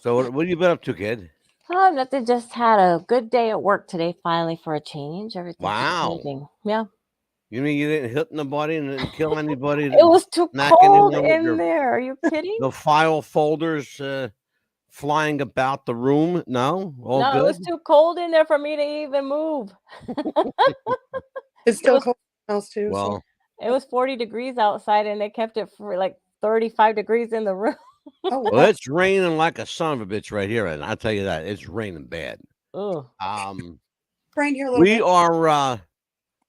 So what have you been up to, kid? Oh, nothing. Just had a good day at work today. Finally, for a change, everything's just Wow. moving. Yeah, You mean you didn't hit nobody and didn't kill anybody, it didn't was too smack cold anyone with in your there. Are you kidding? the file folders flying about the room? No? All No, it was good? too cold in there for me to even move. It's It still was cold in the house too, so Well, 40 degrees outside, and they kept it for like 35 degrees in the room. oh well, wow. it's raining like a son of a bitch right here, and I'll tell you that. It's raining bad. Oh, Rained here a little We bit. are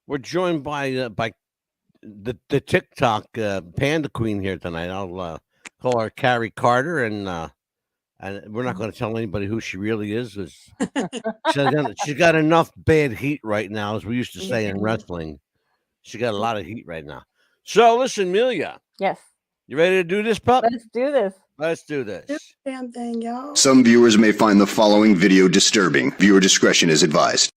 we're joined by the TikTok panda queen here tonight. I'll call her Carrie Carter, and we're not going to tell anybody who she really is. 'Cause she's got enough bad heat right now, as we used to say in wrestling. She got a lot of heat right now. So listen, Amelia, yes. you ready to do this, pup? Let's do this. Let's do Do this. the damn thing, y'all. Some viewers may find the following video disturbing. Viewer discretion is advised.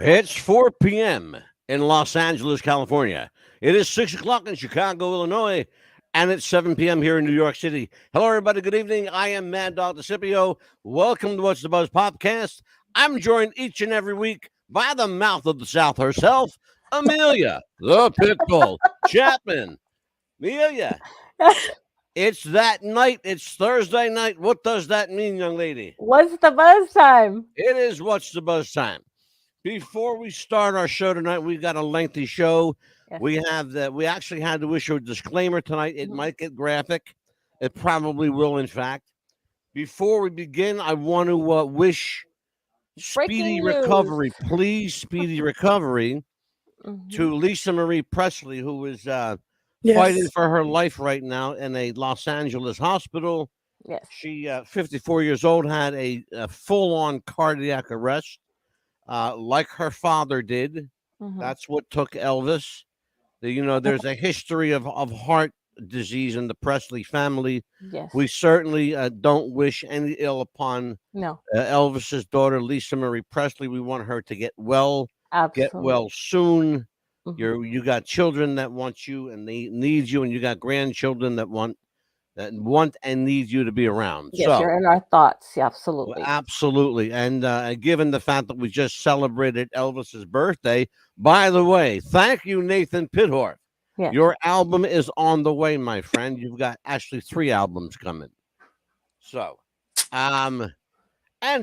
It's 4 p.m. in Los Angeles, California. It is 6 o'clock in Chicago, Illinois, and it's 7 p.m. here in New York City. Hello, everybody. Good evening. I am Mad Dog DeCipio. Welcome to What's the Buzz Popcast. I'm joined each and every week by the mouth of the South herself, Amelia, the Pitbull Chapman. Amelia, it's that night. It's Thursday night. What does that mean, young lady? What's the buzz time? It is What's the Buzz time. Before we start our show tonight, we've got a lengthy show. Yes. We actually had to issue a disclaimer tonight. It might get graphic. It probably will, in fact. Before we begin, I want to wish speedy Breaking news. recovery, please, speedy recovery Mhm. to Lisa Marie Presley, who is fighting Yes. for her life right now in a Los Angeles hospital. Yes. She, 54 years old, had a full-on cardiac arrest. Like her father did. Mhm. That's what took Elvis. There's a history of heart disease in the Presley family. Yes. We certainly don't wish any ill upon No. Elvis's daughter, Lisa Marie Presley. We want her to get well Absolutely. soon. Mhm. You got children that want you and they need you, and you got grandchildren that want and need you to be around. Yes, So you're in our thoughts. Yeah, well, absolutely. absolutely. And given the fact that we just celebrated Elvis's birthday, by the way, thank you, Nathan Pidhorf. Yes. Your album is on the way, my friend. You've got actually 3 albums coming. So, and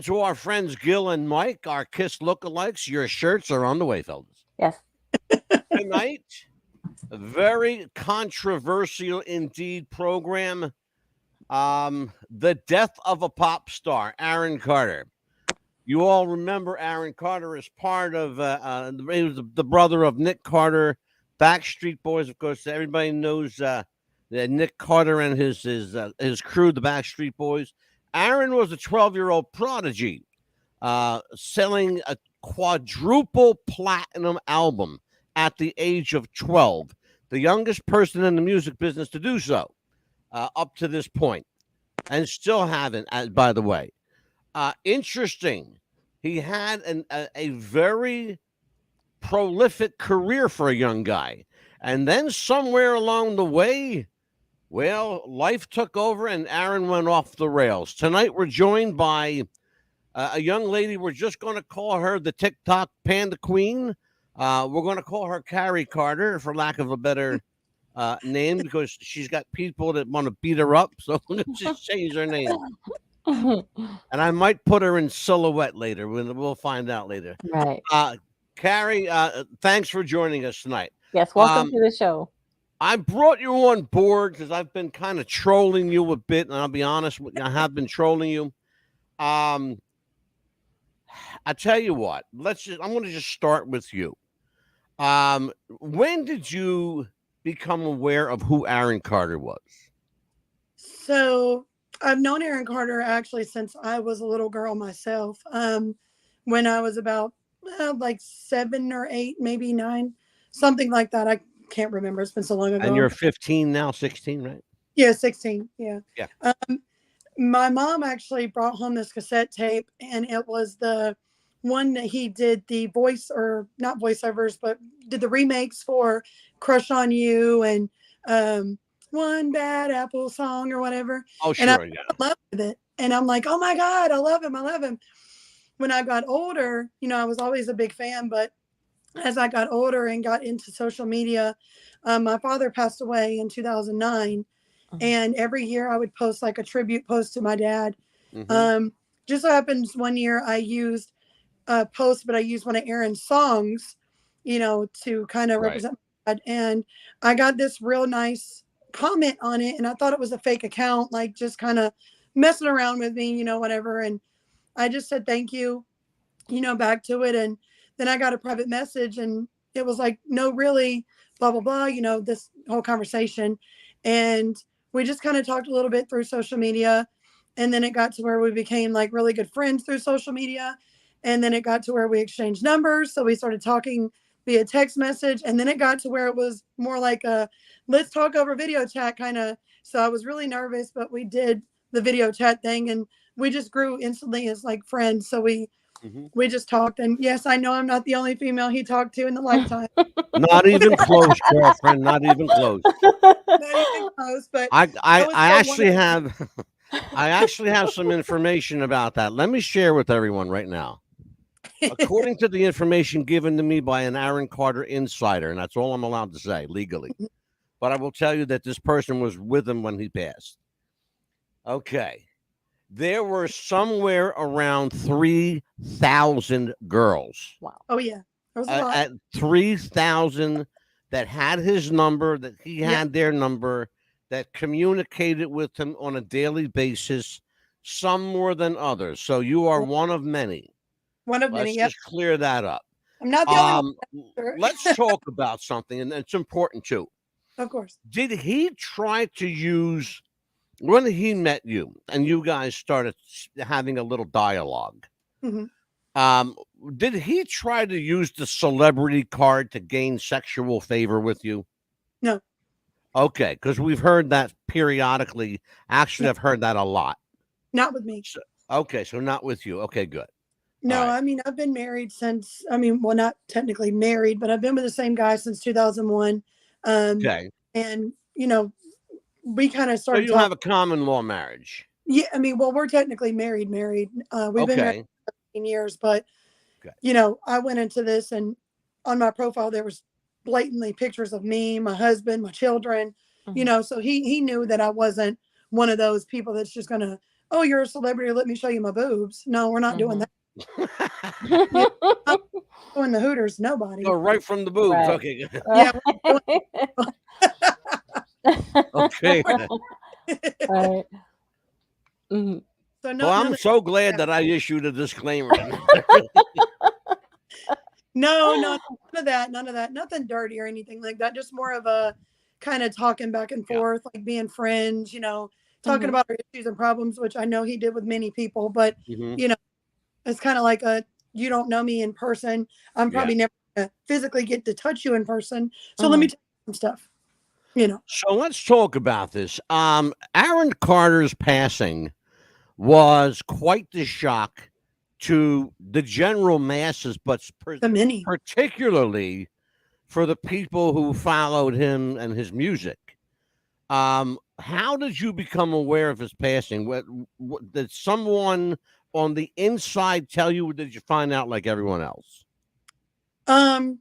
to our friends Gil and Mike, our Kiss lookalikes, your shirts are on the way, fellas. Yes. Tonight, a very controversial indeed program. The death of a pop star, Aaron Carter. You all remember Aaron Carter as part of he was the brother of Nick Carter, Backstreet Boys. Of course, everybody knows Nick Carter and his crew, the Backstreet Boys. Aaron was a 12-year-old prodigy, selling a quadruple platinum album at the age of 12, the youngest person in the music business to do so up to this point, and still haven't, by the way. Interesting. He had a very prolific career for a young guy. And then somewhere along the way, well, life took over and Aaron went off the rails. Tonight, we're joined by a young lady. We're just going to call her the TikTok Panda Queen. We're going to call her Carrie Carter, for lack of a better name, because she's got people that want to beat her up. So let's just change her name. And I might put her in silhouette later. We'll find out later. Right. Carrie, thanks for joining us tonight. Yes. Welcome to the show. I brought you on board because I've been kind of trolling you a bit, and I'll be honest with you, I have been trolling you. I tell you what, I'm going to just start with you. When did you become aware of who Aaron Carter was? So I've known Aaron Carter actually since I was a little girl myself. When I was about like 7 or 8, maybe 9, something like that. I can't remember. It's been so long ago. And you're 15 now, 16, right? Yeah, 16. Yeah. Yeah. My mom actually brought home this cassette tape, and it was the one that he did the voice, or not voiceovers, but did the remakes for Crush on You and One Bad Apple Song or whatever. Oh, And I sure, yeah. loved it. And I'm like, oh my God, I love him. I love him. When I got older, I was always a big fan, but as I got older and got into social media, my father passed away in 2009. And every year I would post like a tribute post to my dad. Just so happens one year I used a post, but I used one of Aaron's songs, to kind of represent my dad. And I got this real nice comment on it. And I thought it was a fake account, like just kind of messing around with me, whatever. And I just said, thank you, back to it. And then I got a private message, and it was like, no, really, blah, blah, blah, this whole conversation. And we just kind of talked a little bit through social media. And then it got to where we became like really good friends through social media. And then it got to where we exchanged numbers. So we started talking via text message. And then it got to where it was more like a let's talk over video chat kind of. So I was really nervous, but we did the video chat thing, and we just grew instantly as like friends. So we just talked. And yes, I know I'm not the only female he talked to in the lifetime. Not even close, girlfriend. Not even close. Not even close, but I actually have I actually have some information about that. Let me share with everyone right now. According to the information given to me by an Aaron Carter insider, and that's all I'm allowed to say legally, but I will tell you that this person was with him when he passed. Okay. There were somewhere around 3,000 girls. Wow. Oh, yeah. There was a lot. At 3,000 that had his number, that he had their number, that communicated with him on a daily basis, some more than others. So you are one of many. One of many, Let's just clear that up. I'm not the only one. Let's talk about something, and it's important too. Of course. Did he try to use, when he met you and you guys started having a little dialogue, did he try to use the celebrity card to gain sexual favor with you? No. Okay, because we've heard that periodically. Actually, I've heard that a lot. Not with me. So not with you. Okay, good. No, I mean, I've been married since, well, not technically married, but I've been with the same guy since 2001. Okay. And, we kind of started. So you have a common law marriage. Yeah, well, we're technically married. We've been married for 15 years, but, I went into this, and on my profile, there was blatantly pictures of me, my husband, my children, so he knew that I wasn't one of those people that's just going to, oh, you're a celebrity, let me show you my boobs. No, we're not doing that. Doing the Hooters, nobody. Oh, right from the boobs. Right. Okay. Yeah. Okay. Right. So well, I'm so glad that I issued a disclaimer. No, none of that. Nothing dirty or anything like that. Just more of a kind of talking back and forth, like being friends, talking about our issues and problems, which I know he did with many people, but it's kind of like you don't know me in person. I'm probably never gonna physically get to touch you in person. So let me tell you some stuff, So let's talk about this. Aaron Carter's passing was quite the shock to the general masses, but particularly for the people who followed him and his music. How did you become aware of his passing? What did someone on the inside tell you, or did you find out like everyone else? Kind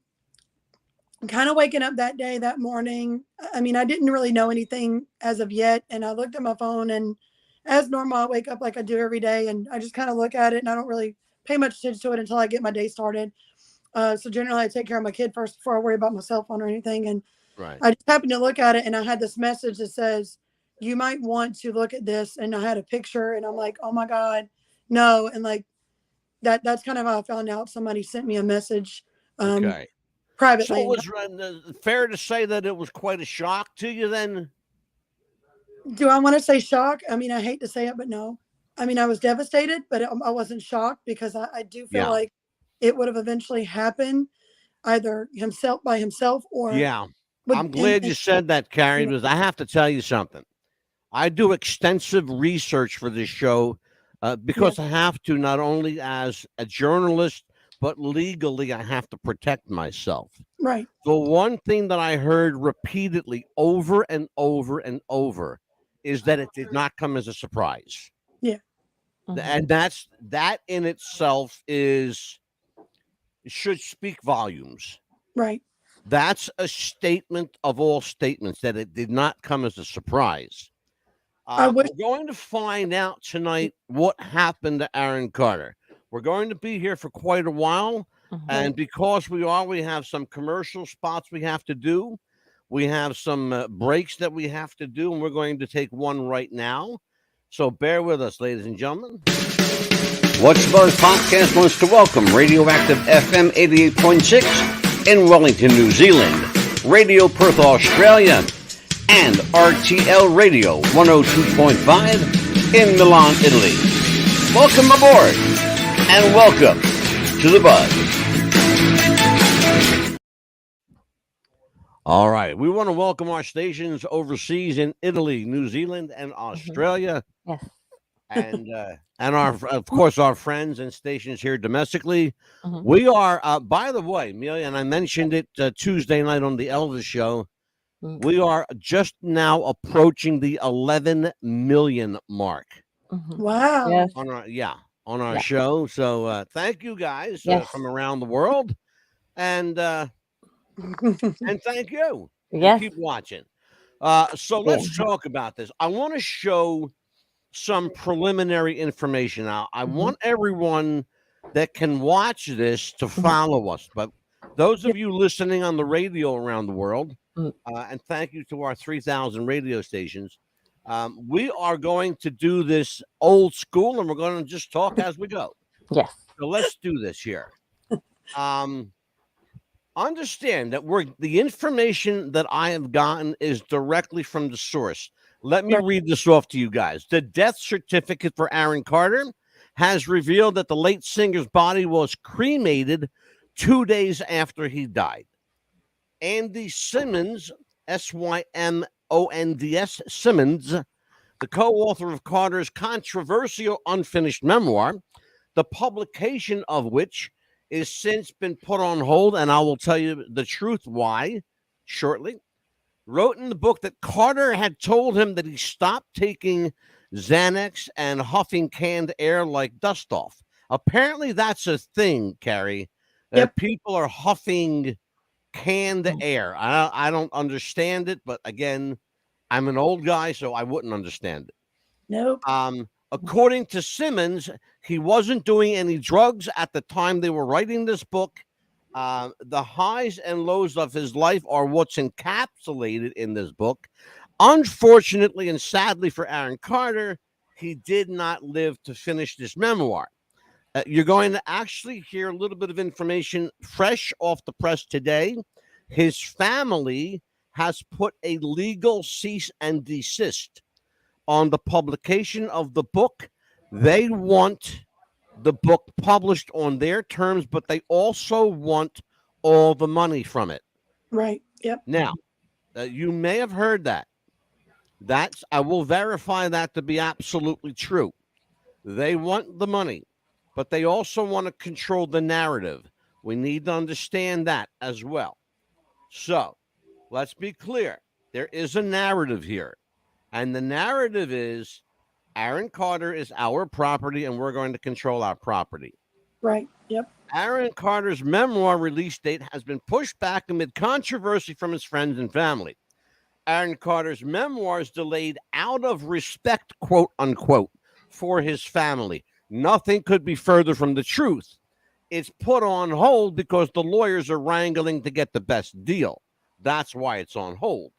of waking up that morning. I mean, I didn't really know anything as of yet. And I looked at my phone, and as normal, I wake up like I do every day, and I just kind of look at it, and I don't really pay much attention to it until I get my day started. So generally I take care of my kid first before I worry about my cell phone or anything. And Right. I just happened to look at it and I had this message that says, you might want to look at this. And I had a picture and I'm like, oh my God, no. And like that's kind of how I found out. Somebody sent me a message Okay. privately. So it was fair to say that it was quite a shock to you then? Do I want to say shock? I mean, I hate to say it, but no. I mean, I was devastated, but I wasn't shocked because I do feel like it would have eventually happened either by himself or. Yeah. I'm glad you said that, Carrie, because I have to tell you something. I do extensive research for this show because I have to, not only as a journalist, but legally I have to protect myself. Right. The one thing that I heard repeatedly over and over and over is that it did not come as a surprise. Yeah. And that in itself should speak volumes. Right. That's a statement of all statements, that it did not come as a surprise. We're going to find out tonight what happened to Aaron Carter. We're going to be here for quite a while. And because we have some commercial spots we have to do. We have some breaks that we have to do, and we're going to take one right now. So bear with us, ladies and gentlemen. What's Buzz Podcast wants to welcome Radioactive FM 88.6 in Wellington, New Zealand, Radio Perth, Australia, and RTL Radio 102.5 in Milan, Italy. Welcome aboard, and welcome to the Buzz. All right, we want to welcome our stations overseas in Italy, New Zealand, and Australia. Yes. And of course, our friends and stations here domestically. We are, by the way, Amelia, and I mentioned it Tuesday night on the Elvis show. We are just now approaching the 11 million mark. Wow. Yes. On our show. So thank you guys from around the world, and thank you. Yes. Keep watching. So let's talk about this. I want to show some preliminary information out. I want everyone that can watch this to follow us, but those of you listening on the radio around the world, and thank you to our 3,000 radio stations, we are going to do this old school, and we're going to just talk as we go. Yes. So let's do this here. Understand that the information that I have gotten is directly from the source. Let me read this off to you guys. The death certificate for Aaron Carter has revealed that the late singer's body was cremated 2 days after he died. Andy Simmons, Symonds, Simmons, the co-author of Carter's controversial unfinished memoir, the publication of which is since been put on hold, and I will tell you the truth why shortly, wrote in the book that Carter had told him that he stopped taking Xanax and huffing canned air like dust off. Apparently that's a thing, Carrie. People are huffing canned air. I don't understand it, but again, I'm an old guy, so I wouldn't understand it. Nope. According to Simmons, he wasn't doing any drugs at the time they were writing this book. The highs and lows of his life are what's encapsulated in this book. Unfortunately and sadly for Aaron Carter, he did not live to finish this memoir. You're going to actually hear a little bit of information fresh off the press today. His family has put a legal cease and desist on the publication of the book. They want the book published on their terms, but they also want all the money from it. Right. Yep. Now, you may have heard that. I will verify that to be absolutely true. They want the money, but they also want to control the narrative. We need to understand that as well. So let's be clear. There is a narrative here, and the narrative is Aaron Carter is our property, and we're going to control our property. Right. Yep. Aaron Carter's memoir release date has been pushed back amid controversy from his friends and family. Aaron Carter's memoir is delayed out of respect, quote unquote, for his family. Nothing could be further from the truth. It's put on hold because the lawyers are wrangling to get the best deal. That's why it's on hold.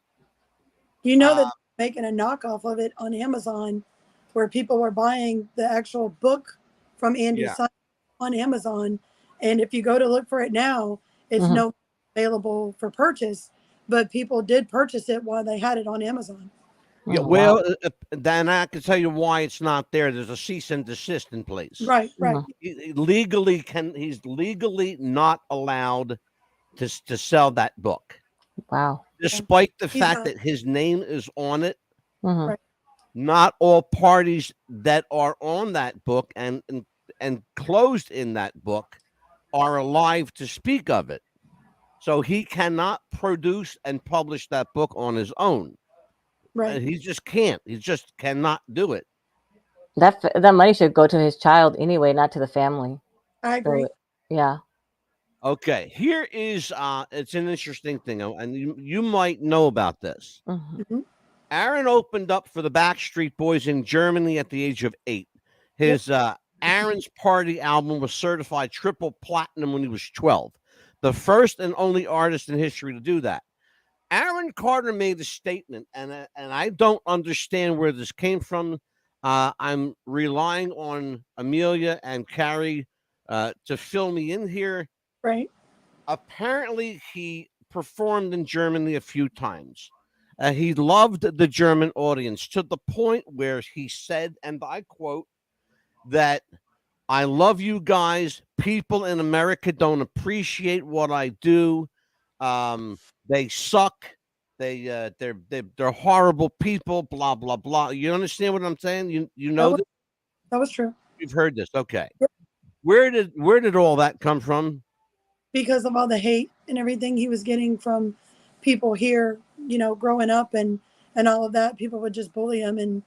You know that they're making a knockoff of it on Amazon, where people were buying the actual book from Andy Yeah. Simon on Amazon, and if you go to look for it now, it's Mhm. no available for purchase. But people did purchase it while they had it on Amazon. Yeah, Oh, well, wow. then I can tell you why it's not there. There's a cease and desist in place. Right, right. Mhm. He's legally not allowed to sell that book, Wow. despite the He's fact not that his name is on it. Mhm. right. Not all parties that are on that book and closed in that book are alive to speak of it. So he cannot produce and publish that book on his own. Right. He just can't. He just cannot do it. That money should go to his child anyway, not to the family. I agree. So, yeah. Okay, here is it's an interesting thing, and you might know about this. Mhm. hmm Aaron opened up for the Backstreet Boys in Germany at the age of 8. His Aaron's Party album was certified triple platinum when he was 12, the first and only artist in history to do that. Aaron Carter made a statement, and I don't understand where this came from. I'm relying on Amelia and Carrie to fill me in here. Right. Apparently, he performed in Germany a few times. He loved the German audience to the point where he said, and I quote, that I love you guys. People in America don't appreciate what I do. They suck. They're horrible people. Blah blah blah. You understand what I'm saying? You That know was, that that was true. you've heard this. Okay. Yep. Where did all that come from? Because of all the hate and everything he was getting from people here, growing up and all of that. People would just bully him and,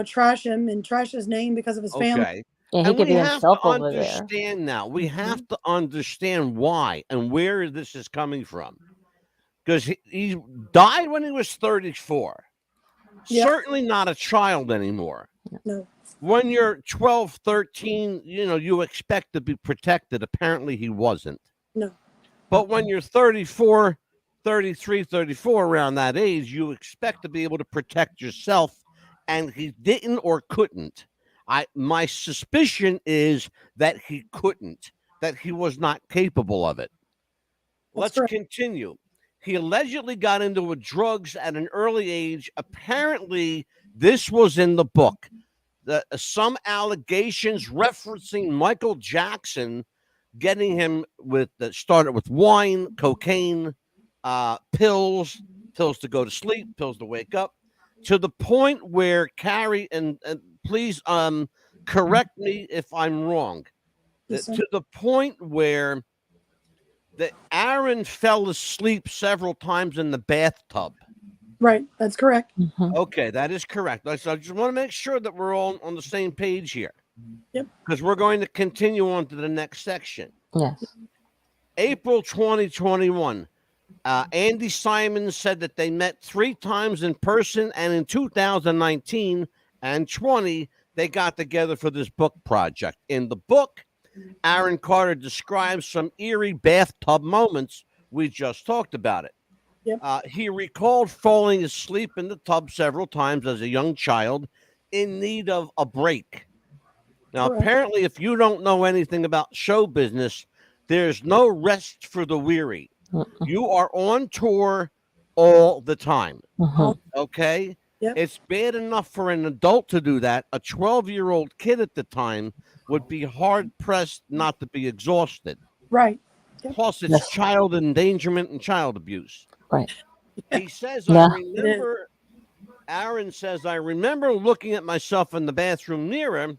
trash him and trash his name because of his family. Okay. Yeah, he And could we be have to himself over there. understand now. We Mm-hmm. have to understand why and where this is coming from. Because he died when he was 34. Yeah. Certainly not a child anymore. No. When you're 12, 13, you expect to be protected. Apparently he wasn't. No. But when you're 34, 33, 34, around that age, you expect to be able to protect yourself. And he didn't or couldn't. My suspicion is that he couldn't, that he was not capable of it. That's Let's correct. continue. He allegedly got into drugs at an early age. Apparently, this was in the book. Some allegations referencing Michael Jackson getting him started with wine, cocaine, pills to go to sleep, pills to wake up, to the point where Carrie and please correct me if I'm wrong. Yes, sir. To the point where Aaron fell asleep several times in the bathtub. Right. That's correct. Mhm. Okay, that is correct. So I just want to make sure that we're all on the same page here. Yep. Because we're going to continue on to the next section. Yes. April 2021. Andy Simons said that they met 3 times in person, and in 2019 and 20, they got together for this book project. In the book, Aaron Carter describes some eerie bathtub moments. We just talked about it. Yep. He recalled falling asleep in the tub several times as a young child in need of a break. Now, Correct. apparently, if you don't know anything about show business, there's no rest for the weary. Mhm. You are on tour all the time. Mhm. Okay? Yep. It's bad enough for an adult to do that. A 12-year-old kid at the time would be hard-pressed not to be exhausted. Right. Yep. Plus, it's Yes. child endangerment and child abuse. Right. He says, Yeah. Aaron says, I remember looking at myself in the bathroom mirror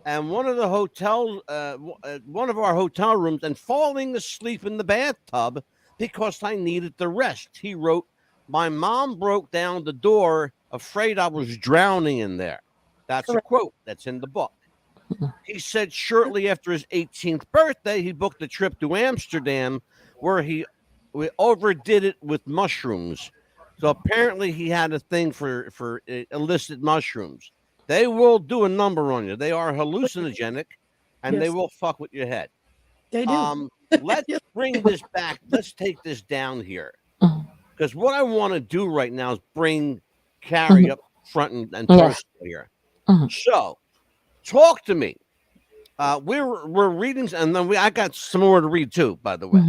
and one of our hotel rooms and falling asleep in the bathtub because I needed the rest. He wrote, my mom broke down the door, afraid I was drowning in there. That's Correct. a quote that's in the book. He said shortly after his 18th birthday, he booked a trip to Amsterdam where we overdid it with mushrooms. So apparently he had a thing for illicit mushrooms. They will do a number on you. They are hallucinogenic, and they Yes. will fuck with your head. They do. Let's bring this back. Let's take this down here. Mhm. because what I want to do right now is bring Carrie up front and personal here. So, talk to me. We're reading, and then I got some more to read too, by the way.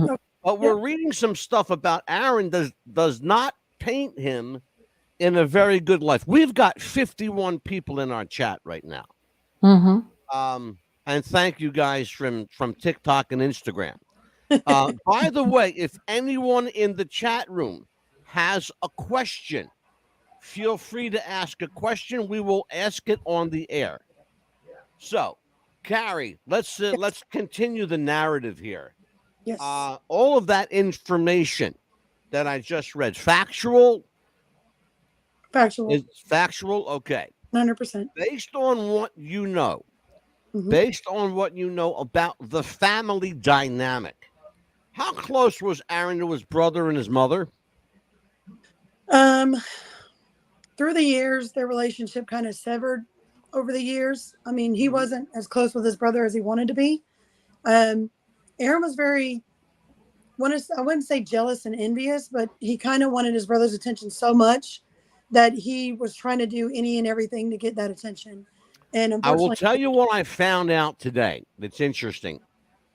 But we're reading some stuff about Aaron does not paint him in a very good life. We've got 51 people in our chat right now. And thank you guys from TikTok and Instagram. By the way, if anyone in the chat room has a question, feel free to ask a question. We will ask it on the air. So, Carrie, let's continue the narrative here. Yes. All of that information that I just read, factual? Factual. Is factual? Okay. 100%. Based on what you know, about the family dynamic, how close was Aaron to his brother and his mother? Through the years, their relationship kind of severed over the years. I mean, he wasn't as close with his brother as he wanted to be. Aaron was very, I wouldn't say jealous and envious, but he kind of wanted his brother's attention so much that he was trying to do any and everything to get that attention. And I will unfortunately, tell you what I found out today that's interesting.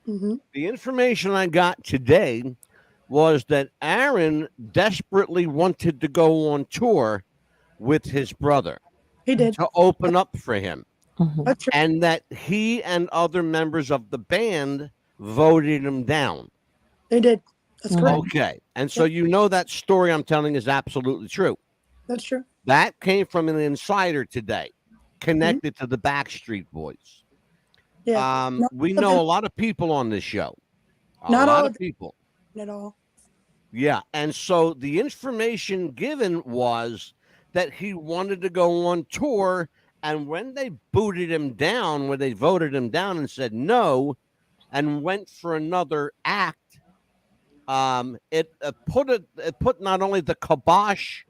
The information I got today was that Aaron desperately wanted to go on tour with his brother. he did. To open up for him. That's true. And that he and other members of the band voted him down. They did. That's correct. Okay. And so you know that story I'm telling is absolutely true. That's true. That came from an insider today, connected to the Backstreet Boys. Yeah. We know a lot of people on this show. Not a lot all of people. at all. Yeah. And so the information given was that he wanted to go on tour. And when they booted him down, when they voted him down and said no, and went for another act, it put not only the kibosh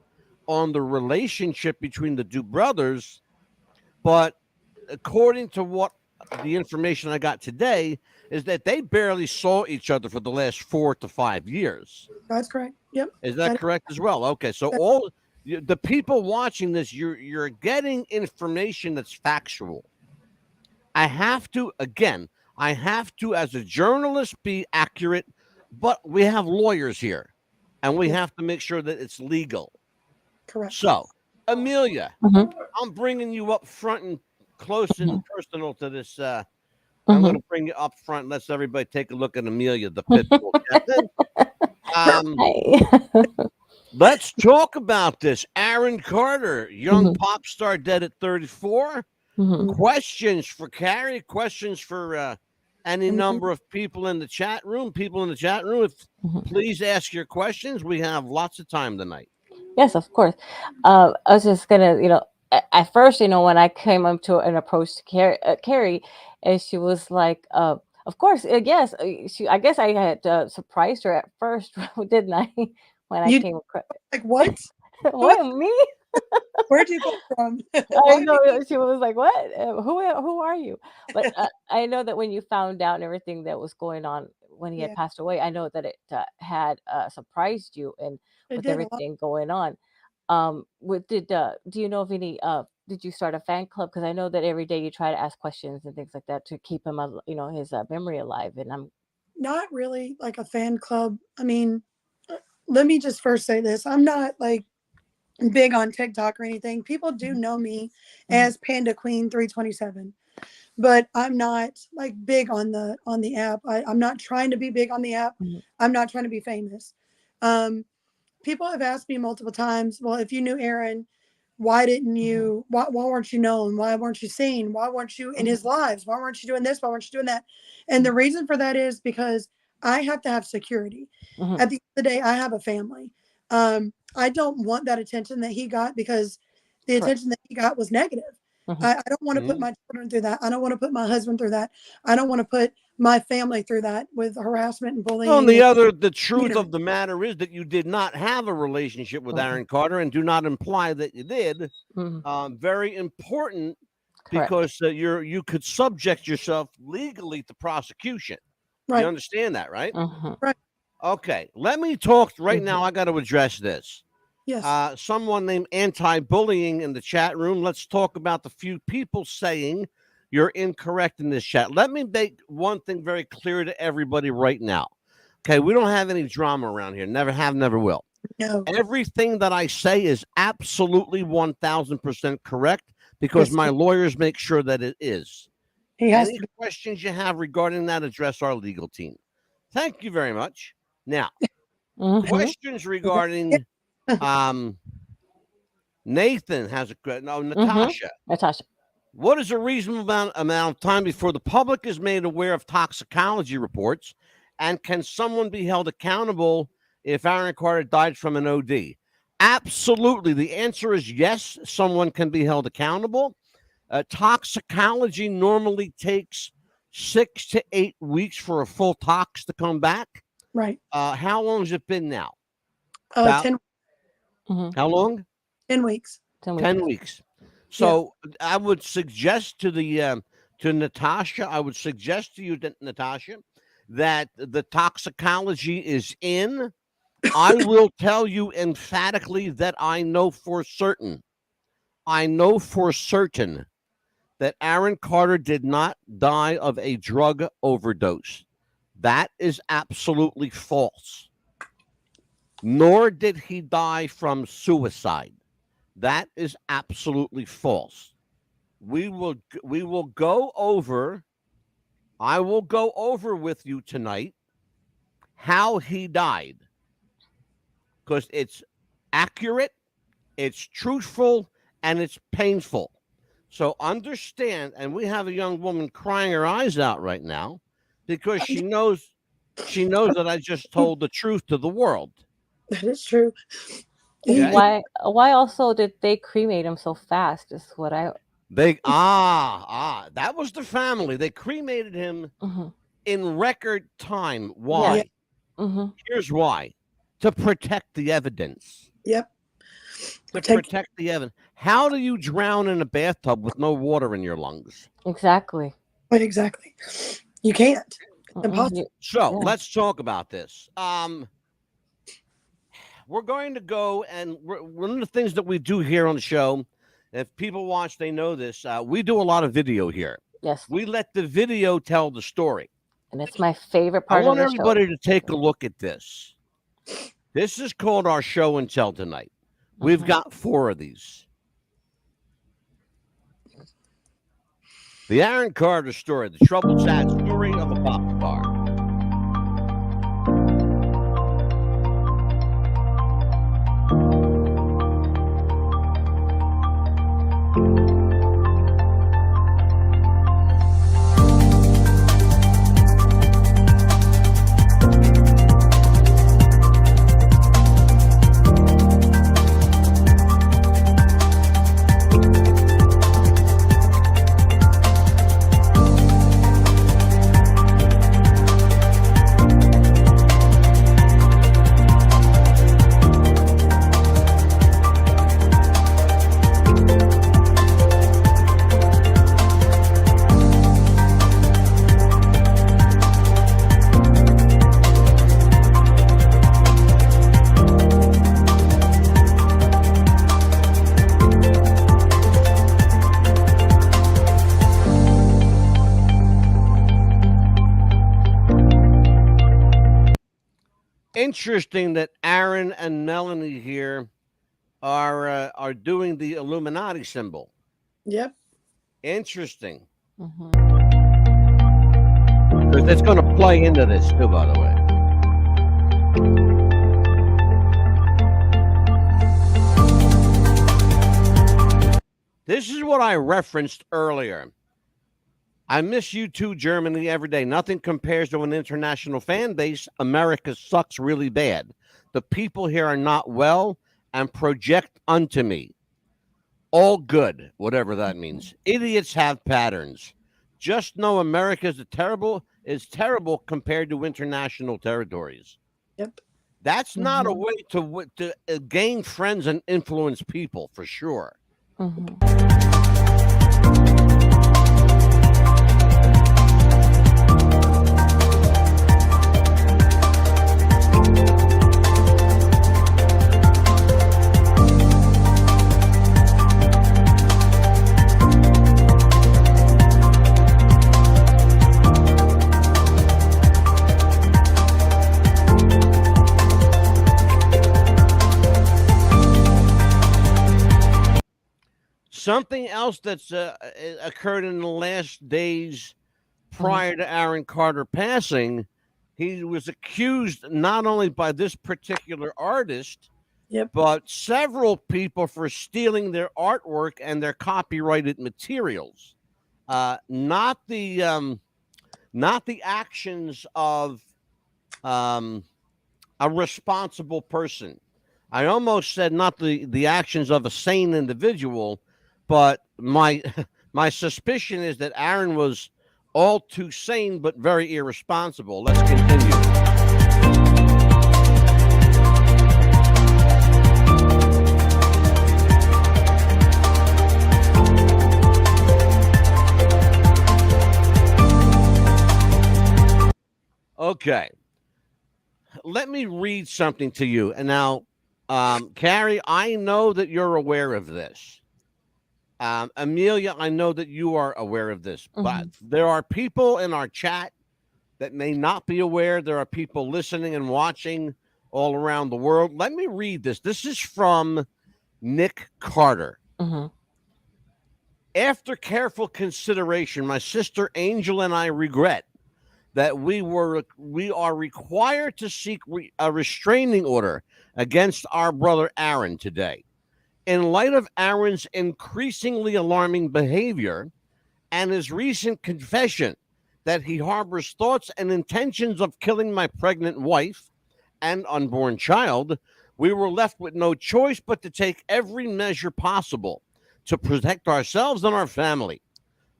on the relationship between the two brothers, but according to what the information I got today is that they barely saw each other for the last 4 to 5 years. That's correct. Yep. Is that correct as well? Okay, so all the people watching this, you're getting information that's factual. I have to, as a journalist, be accurate, but we have lawyers here, and we have to make sure that it's legal. Correct. So, Amelia, I'm bringing you up front and close and personal to this. I'm going to bring you up front. Let's everybody take a look at Amelia, the pit bull captain. Let's talk about this. Aaron Carter, young pop star, dead at 34. Questions for Carrie, questions for any number of people in the chat room. People in the chat room, please ask your questions. We have lots of time tonight. Yes, of course. I was just gonna, at first, when I came up to and approached Carrie, and she was like, "Of course, yes." I guess I had surprised her at first, didn't I? When I came across, like, what? What, me? Where'd you go from? I know she was like, "What? Who are you?" But I know that when you found out everything that was going on when he had passed away, I know that it had surprised you, and with everything going on. Do you know of any? Did you start a fan club? Because I know that every day you try to ask questions and things like that to keep him, his memory alive. And I'm not really like a fan club. I mean, let me just first say this: I'm not like big on TikTok or anything. People do know me as Panda Queen 327, but I'm not like big on the app. I'm not trying to be big on the app. I'm not trying to be famous. People have asked me multiple times, well, if you knew Aaron, why weren't you known? Why weren't you seen? Why weren't you in his lives? Why weren't you doing this? Why weren't you doing that? And the reason for that is because I have to have security. At the end of the day, I have a family. I don't want that attention that he got, because the attention that he got was negative. I don't want to put my children through that. I don't want to put my husband through that. I don't want to put my family through that with harassment and bullying. Well, the truth of the matter is that you did not have a relationship with Aaron Carter, and do not imply that you did. Very important, because you could subject yourself legally to prosecution. Right. You understand that, right? Right. Okay, let me talk right now. I got to address this. Yes. Someone named Anti-Bullying in the chat room. Let's talk about the few people saying you're incorrect in this chat. Let me make one thing very clear to everybody right now. Okay, we don't have any drama around here. Never have, never will. No. Everything that I say is absolutely 1000% correct because Yes. my lawyers make sure that it is. He has Any to. questions you have regarding that, address our legal team. Thank you very much. Now, questions regarding Nathan has a no, Natasha. Natasha. What is a reasonable amount of time before the public is made aware of toxicology reports? And can someone be held accountable if Aaron Carter died from an OD? Absolutely. The answer is yes, someone can be held accountable. Toxicology normally takes 6 to 8 weeks for a full tox to come back. Right. How long has it been now? 10. How long? 10 weeks. 10 weeks. So I would suggest to the to Natasha, I would suggest to you, Natasha, that the toxicology is in. I will tell you emphatically that I know for certain. I know for certain that Aaron Carter did not die of a drug overdose. That is absolutely false. Nor did he die from suicide. That is absolutely false. We will go over, I will go over with you tonight how he died. Because it's accurate, it's truthful, and it's painful. So understand, and we have a young woman crying her eyes out right now because she knows that I just told the truth to the world. That is true. Okay. Why also did they cremate him so fast? Is what I that was the family. They cremated him in record time. Why? Here's why. To protect the evidence. Yep. To protect the evidence. How do you drown in a bathtub with no water in your lungs? Exactly. Right, exactly. You can't. Impossible. So let's talk about this. We're going to go, and one of the things that we do here on the show, if people watch, they know this. We do a lot of video here. Yes. We let the video tell the story. And it's my favorite part of the show. I want everybody to take a look at this. This is called our show and tell tonight. We've got 4 of these. The Aaron Carter story, the troubled, sad story of a pop star. Interesting that Aaron and Melanie here are doing the Illuminati symbol. Yep. Interesting. Because it's going to play into this too, by the way. This is what I referenced earlier. I miss you too, Germany, every day. Nothing compares to an international fan base. America sucks really bad. The people here are not well and project unto me. All good, whatever that means. Idiots have patterns. Just know America is terrible compared to international territories. Yep. That's not a way to gain friends and influence people, for sure. Something else that's occurred in the last days prior to Aaron Carter passing, he was accused not only by this particular artist, Yep. but several people for stealing their artwork and their copyrighted materials. Not the actions of a responsible person. I almost said not the actions of a sane individual, but my my suspicion is that Aaron was all too sane but very irresponsible. Let's continue. Okay. Let me read something to you. And now, Carrie, I know that you're aware of this. Amelia, I know that you are aware of this, but there are people in our chat that may not be aware. There are people listening and watching all around the world. Let me read this. This is from Nick Carter. After careful consideration, my sister Angel and I regret that we are required to seek a restraining order against our brother Aaron today. In light of Aaron's increasingly alarming behavior and his recent confession that he harbors thoughts and intentions of killing my pregnant wife and unborn child, we were left with no choice but to take every measure possible to protect ourselves and our family.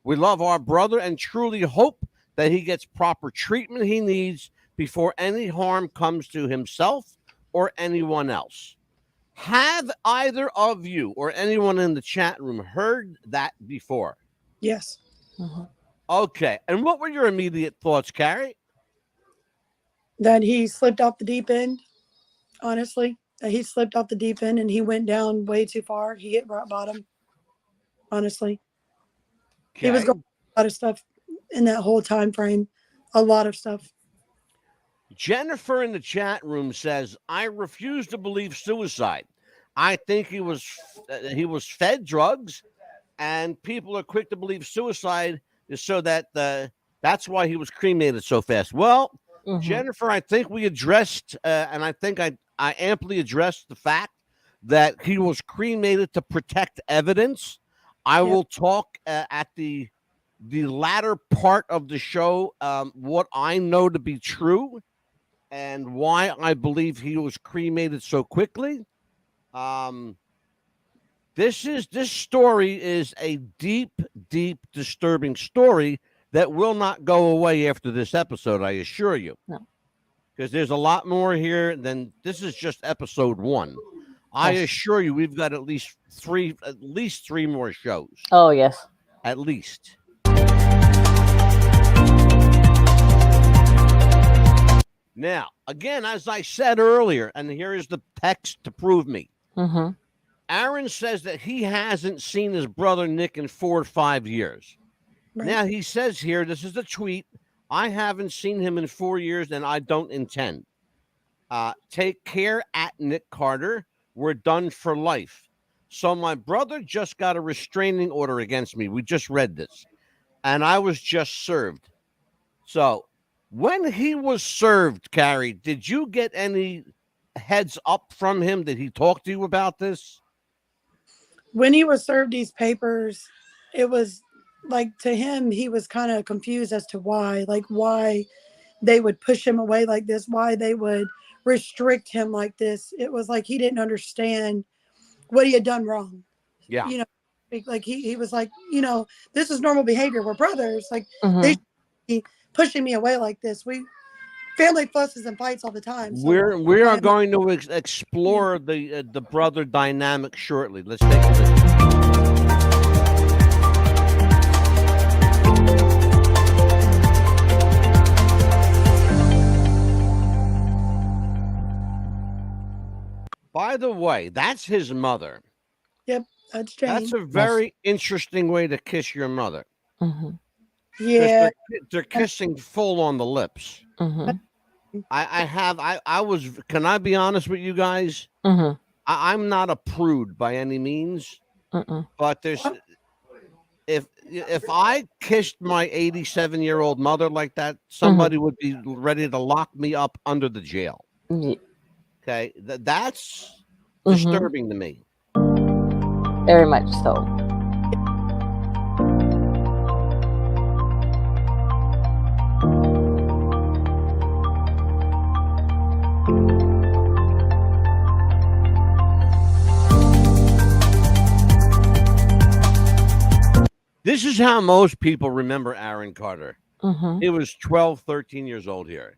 We love our brother and truly hope that he gets proper treatment he needs before any harm comes to himself or anyone else. Have either of you or anyone in the chat room heard that before? Yes. Okay. And what were your immediate thoughts, Carrie? That he slipped off the deep end, honestly. That he slipped off the deep end and he went down way too far. He hit rock bottom, honestly. Okay. He was going through a lot of stuff in that whole time frame. A lot of stuff. Jennifer in the chat room says, I refuse to believe suicide. I think he was fed drugs, and people are quick to believe suicide is so that that's why he was cremated so fast. Well, Jennifer, I think we addressed, and I think I amply addressed the fact that he was cremated to protect evidence. I will talk at the latter part of the show what I know to be true and why I believe he was cremated so quickly. This story is a deep, disturbing story that will not go away after this episode, I assure you. No. Because there's a lot more here than this is just episode 1. I assure you we've got at least three more shows. Oh, yes. At least. Now, again, as I said earlier, and here is the text to prove me. Aaron says that he hasn't seen his brother Nick in 4 or 5 years. Right. Now, he says here, this is a tweet, I haven't seen him in 4 years and I don't intend. Take care at Nick Carter. We're done for life. So my brother just got a restraining order against me. We just read this. And I was just served. So when he was served, Carrie, did you get any heads up from him? Did he talk to you about this? When he was served these papers, it was like to him, he was kind of confused as to why they would push him away like this, why they would restrict him like this. It was like he didn't understand what he had done wrong. Yeah. You know, like he was like, you know, this is normal behavior. We're brothers. Like they should be pushing me away like this. Family fusses and fights all the time. So we are going to explore the brother dynamic shortly. Let's take a listen. By the way, that's his mother. Yep, that's Jane. That's a very interesting way to kiss your mother. Yeah, they're kissing full on the lips. I was. Can I be honest with you guys? I'm not a prude by any means. Mm-mm. But if I kissed my 87-year-old mother like that, somebody would be ready to lock me up under the jail. Ye- Okay, that's Mhm. disturbing to me. Very much so. This is how most people remember Aaron Carter. Mm-hmm. He was 12, 13 years old here.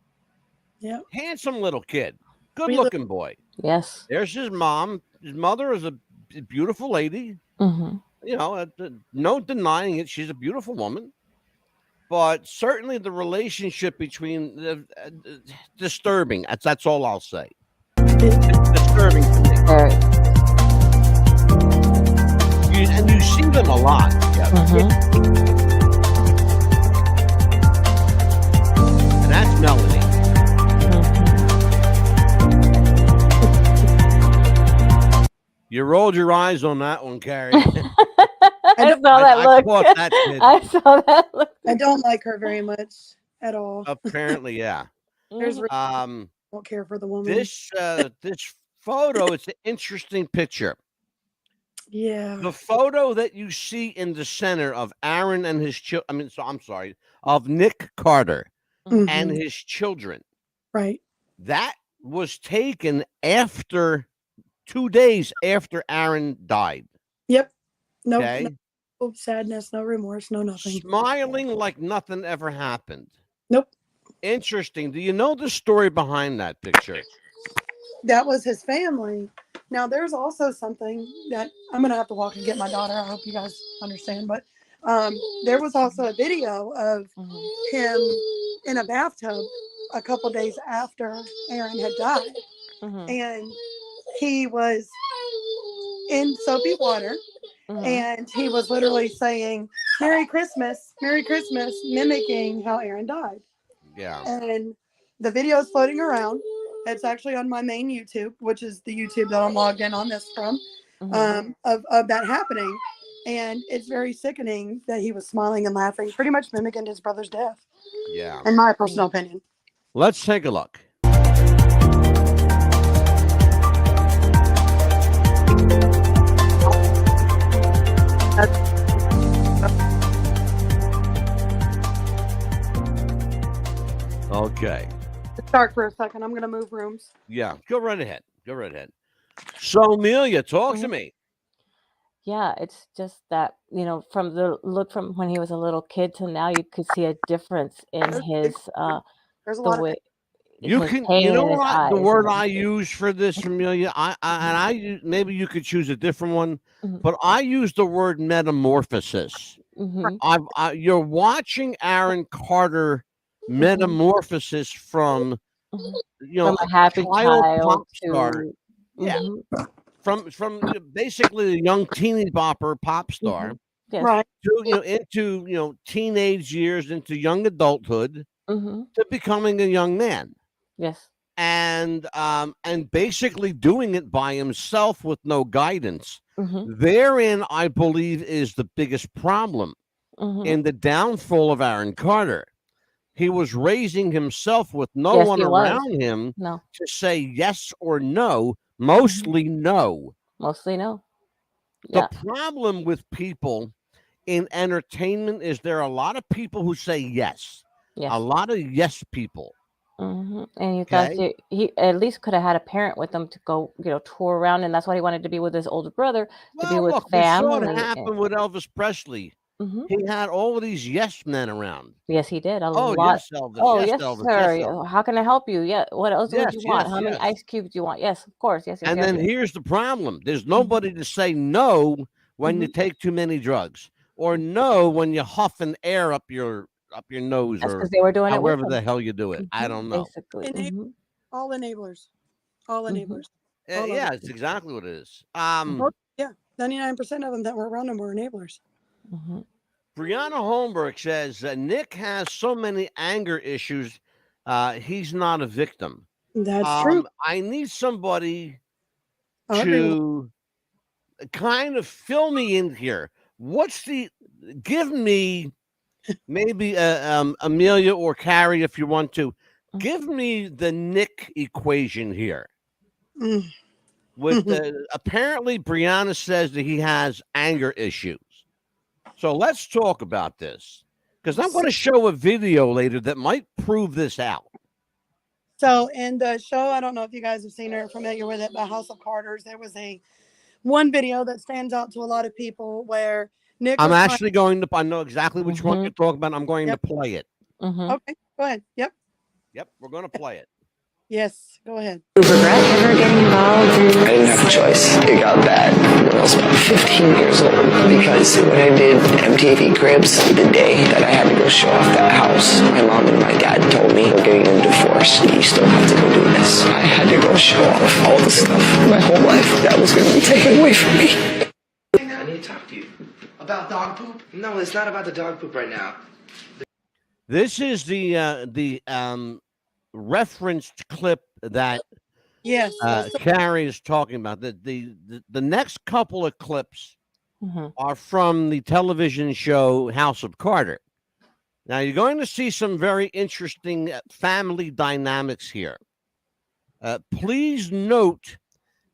Yeah. Handsome little kid. Good We look- looking boy. Yes. There's his mom. His mother is a beautiful lady. Mm-hmm. You know, no denying it. She's a beautiful woman. But certainly the relationship between disturbing. That's all I'll say. It's disturbing to me. Very. And you see them a lot. Yeah. Mm-hmm. And that's Melanie. Mm-hmm. You rolled your eyes on that one, Carrie. I saw that I look. caught that kid. I saw that look. I don't like her very much at all. Apparently, yeah. There's reasons I Um, don't care for the woman. this photo, it's an interesting picture. Yeah. The photo that you see in the center of Aaron and his of Nick Carter and Mhm. his children. Right. That was taken after 2 days after Aaron died. Yep. No, Okay. no sadness, no remorse, no nothing. Smiling like nothing ever happened. Nope. Interesting. Do you know the story behind that picture? That was his family. Now there's also something that I'm gonna have to walk and get my daughter. I hope you guys understand, but there was also a video of him in a bathtub a couple days after Aaron had died, Mm-hmm. and he was in soapy water, Mm-hmm. and he was literally saying Merry Christmas, mimicking how Aaron died. Yeah. And the video is floating around. It's actually on my main YouTube, which is the YouTube that I'm logged in on this from, Mm-hmm. of that happening. And it's very sickening that he was smiling and laughing, pretty much mimicking his brother's death, Yeah. in my personal opinion. Let's take a look. Okay. It's dark for a second. I'm going to move rooms. Yeah. Go right ahead. Go right ahead. So, Amelia, talk to Mhm. me. Yeah, it's just that, from the look from when he was a little kid to now, you could see a difference in his There's a the lot of way You his can, pain you know in his what? The eyes word and I use for this, Amelia, maybe you could choose a different one, Mhm. but I use the word metamorphosis. Mhm. You're watching Aaron Carter metamorphosis from, Mhm. you From know, a happy child child pop star. to Yeah. Mhm. From basically a young teeny bopper pop star Mhm. Yes. right. to, into teenage years, into young adulthood, Mhm. to becoming a young man. Yes. And basically doing it by himself with no guidance. Mhm. Therein, I believe, is the biggest problem Mhm. in the downfall of Aaron Carter. He was raising himself with no Yes, one he was. around him No. to say yes or no, mostly no. Mostly no. The Yeah. problem with people in entertainment is there are a lot of people who say yes, Yes. a lot of yes people. And you thought Okay. he at least could have had a parent with him to go, tour around, and that's why he wanted to be with his older brother, to be Well, with look, we saw it family. happen with Elvis Presley. Mhm. He had all of these yes men around. Yes, he did. A Oh, lot. yes, Elvis. Oh, Yes, yes, Elvis. sir. Yes, Yeah, Elvis. how can I help you? Yeah. What else would Yes, you want? yes, How many yes. ice cubes do you want? Yes, of course. Yes, yes, And yes, then yes. here's the problem. There's nobody to say no when you take too many drugs, or no when you huffing air up your nose, That's or because they were doing it with however him. the hell you do it. I don't know. Basically. Enab- all enablers. All enablers. All of Yeah, them. it's exactly what it is. Yeah. 99% of them that were around him were enablers. Mhm. Brianna Holmberg says Nick has so many anger issues. He's not a victim. That's true. I need somebody I agree with to kind of fill me in here. Give me maybe Amelia or Carrie, if you want to, give me the Nick equation here. Mm. With apparently Brianna says that he has anger issues. So let's talk about this, because I'm going to show a video later that might prove this out. So in the show, I don't know if you guys have seen or are familiar with it, but House of Carters, there was one video that stands out to a lot of people where Nick. I'm actually going to. I know exactly which one Mhm. you're talking about. I'm going Yep. to play it. Mhm. Okay, go ahead. Yep. Yep, we're going to play it. Yes, go ahead. Regret ever getting involved in... I didn't have a choice. It got bad when I was about 15 years old because when I did MTV Cribs, the day that I had to go show off that house, my mom and my dad told me, we're getting a divorce. You still have to go do this. I had to go show off all the stuff my whole life that was going to be taken away from me. I need to talk to you. About dog poop? No, it's not about the dog poop right now. This is the referenced clip that Yes. Carrie is talking about. The next couple of clips Mhm. are from the television show House of Carter. Now you're going to see some very interesting family dynamics here. Please note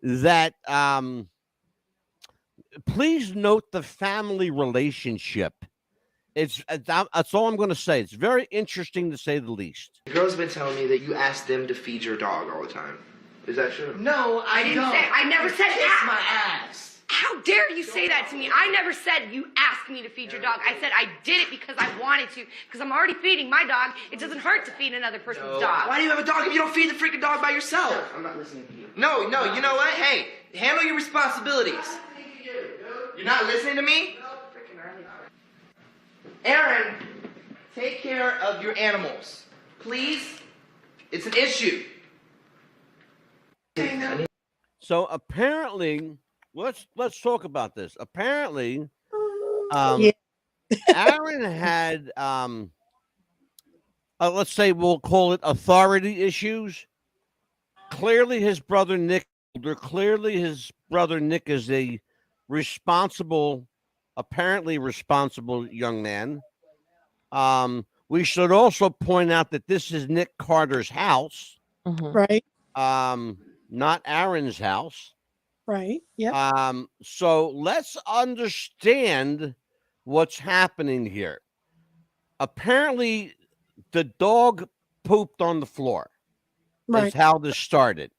that. Please note the family relationship. That's all I'm going to say. It's very interesting to say the least. The girl's been telling me that you ask them to feed your dog all the time. Is that true? No, I didn't don't. say. I never said Kiss that. my ass. How dare you say that to me? I never said you asked me to feed your dog. I said I did it because I wanted to. Because I'm already feeding my dog. It doesn't hurt to feed another person's dog. Why do you have a dog if you don't feed the freaking dog by yourself? No, I'm not listening to you. No, you know what? Hey, handle your responsibilities. You're not listening to me? Aaron, take care of your animals. Please? It's an issue. So apparently, let's talk about this. Apparently, Yeah. Aaron had let's say we'll call it authority issues. Clearly, his brother Nick is a apparently responsible young man. We should also point out that this is Nick Carter's house, Mhm. Right. not Aaron's house. Right. Yeah. So let's understand what's happening here. Apparently, the dog pooped on the floor. Right. That's how this started.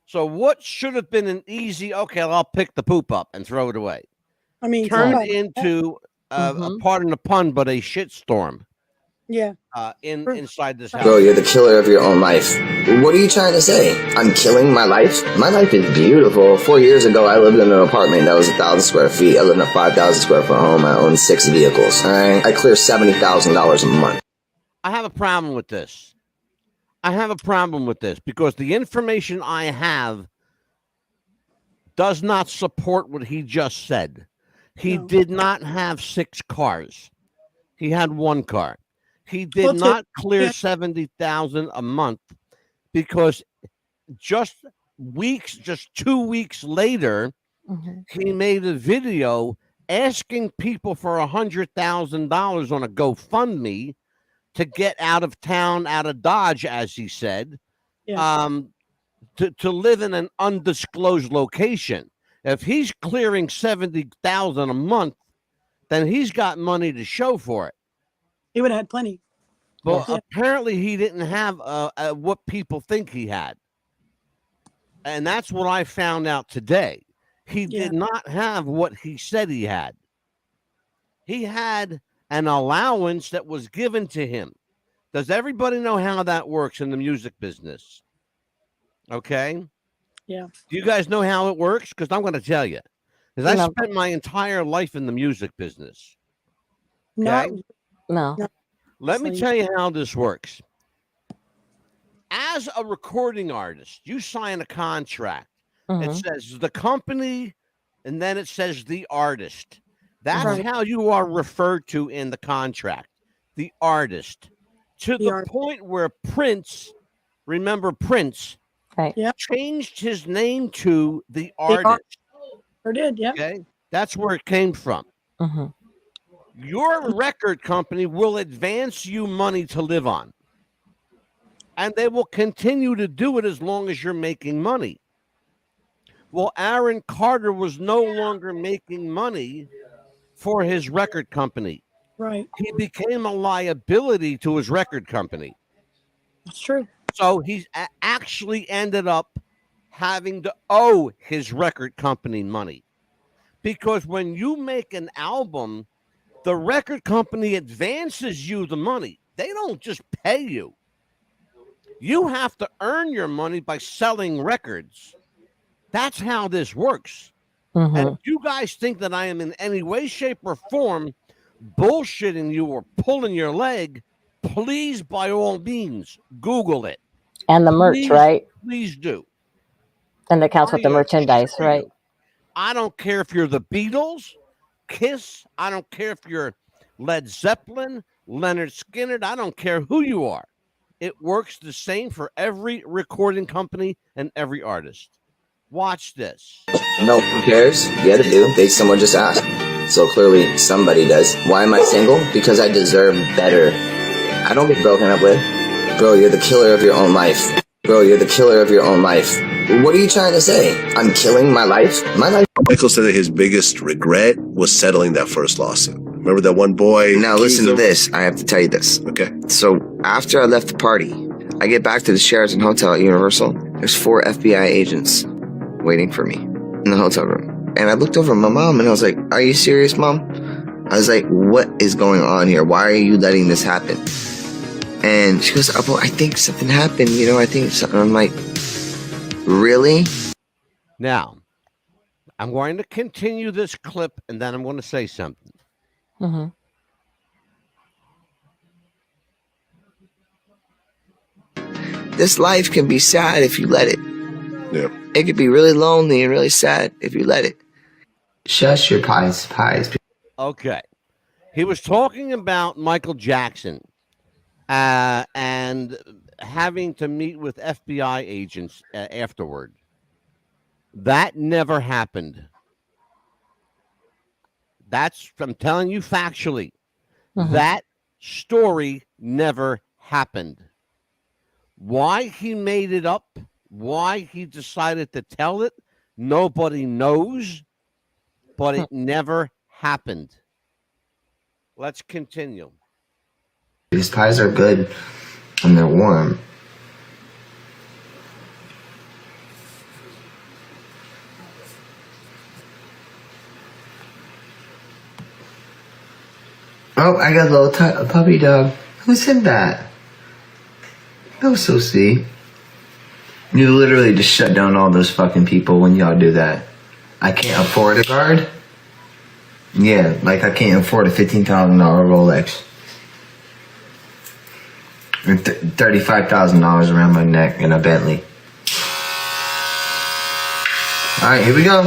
So what should have been an easy, okay, I'll pick the poop up and throw it away, I mean, turned somebody- into, Mhm. pardon the pun, but a shitstorm Yeah. inside this house. Bro, you're the killer of your own life. What are you trying to say? I'm killing my life? My life is beautiful. 4 years ago, I lived in an apartment that was 1,000 square feet. I live in a 5,000 square foot home. I own 6 vehicles. All right? I clear $70,000 a month. I have a problem with this. Because the information I have does not support what he just said. He No. did not have 6 cars. He had 1 car. He did Well, not clear yeah. 70,000 a month because just 2 weeks later, Mhm. he made a video asking people for $100,000 on a GoFundMe to get out of town, out of Dodge, as he said, Yeah. to live in an undisclosed location. If he's clearing 70,000 a month, then he's got money to show for it. He would have had plenty. But Yeah. apparently he didn't have what people think he had. And that's what I found out today. He Yeah. did not have what he said he had. He had an allowance that was given to him. Does everybody know how that works in the music business? Okay. Yeah. Do you guys know how it works? Because I'm going to tell you. Because I No. spent my entire life in the music business. Not. Okay. No. No. Let me So- tell you how this works. As a recording artist, you sign a contract. It Mhm. says the company, and then it says the artist. That's Right. how you are referred to in the contract, the artist. To The the artist. point where Prince, remember Prince, Right. Yeah. changed his name to the art- artist. Or did, yeah. Okay, that's where it came from. Mm-hmm. Your record company will advance you money to live on, and they will continue to do it as long as you're making money. Well, Aaron Carter was no longer making money for his record company. Right. He became a liability to his record company. That's true. So he actually ended up having to owe his record company money. Because when you make an album, the record company advances you the money. They don't just pay you. You have to earn your money by selling records. That's how this works. Mm-hmm. And if you guys think that I am in any way, shape, or form bullshitting you or pulling your leg, please, by all means, Google it. And the merch, right? Please do. And that counts with the merchandise, right? I don't care if you're the Beatles, Kiss. I don't care if you're Led Zeppelin, Leonard Skinner. I don't care who you are. It works the same for every recording company and every artist. Watch this. No, who cares? Yeah, they do. Someone just asked. So clearly somebody does. Why am I single? Because I deserve better. I don't get broken up with. Bro, you're the killer of your own life. Bro, you're the killer of your own life. What are you trying to say? I'm killing my life? My life? Michael said that his biggest regret was settling that first lawsuit. Remember that one boy? Now listen to this. I have to tell you this. Okay. So after I left the party, I get back to the Sheraton Hotel at Universal. There's 4 FBI agents waiting for me in the hotel room. And I looked over at my mom and I was like, are you serious, Mom? I was like, what is going on here? Why are you letting this happen? And she goes, oh, well, I think something happened. You know, I think something. I'm like, really? Now, I'm going to continue this clip and then I'm going to say something. Mm-hmm. This life can be sad if you let it. Yeah. It could be really lonely and really sad if you let it. Shush your pies. Okay. He was talking about Michael Jackson and having to meet with FBI agents afterward. That never happened. I'm telling you factually. Mm-hmm. That story never happened. Why he made it up, why he decided to tell it, nobody knows, but it never happened. Let's continue. These pies are good and they're warm. Oh, I got a little puppy dog. Who sent that? That was so sweet. You literally just shut down all those fucking people when y'all do that. I can't afford a guard. Yeah, like I can't afford a $15,000 Rolex. Or $35,000 around my neck in a Bentley. Alright, here we go.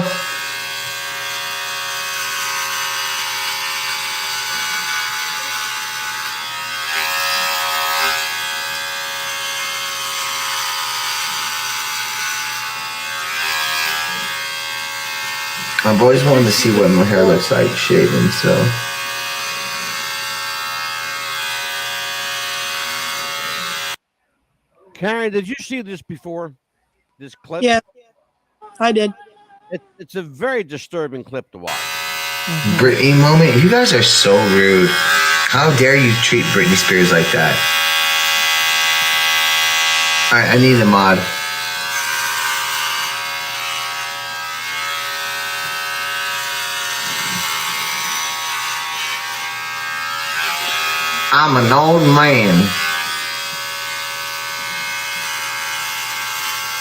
I've always wanted to see what my hair looks like shaven, so. Karen, did you see this before? This clip? Yeah, I did. It's a very disturbing clip to watch. Britney moment. You guys are so rude. How dare you treat Britney Spears like that? Alright, I need a mod. I'm an old man.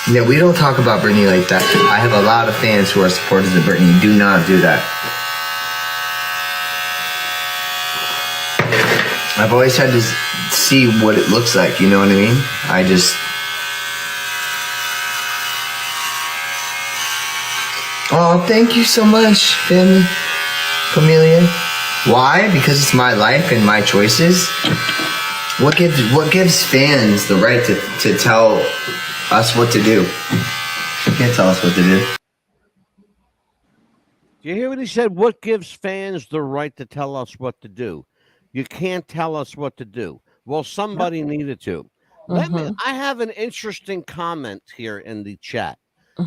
Yeah, we don't talk about Britney like that. I have a lot of fans who are supporters of Britney. Do not do that. I've always had to see what it looks like, you know what I mean? Oh, thank you so much, Familia. Why? Because it's my life and my choices. What gives fans the right to tell us what to do? You can't tell us what to do. You hear what he said? What gives fans the right to tell us what to do? You can't tell us what to do. Well, somebody needed to. I have an interesting comment here in the chat.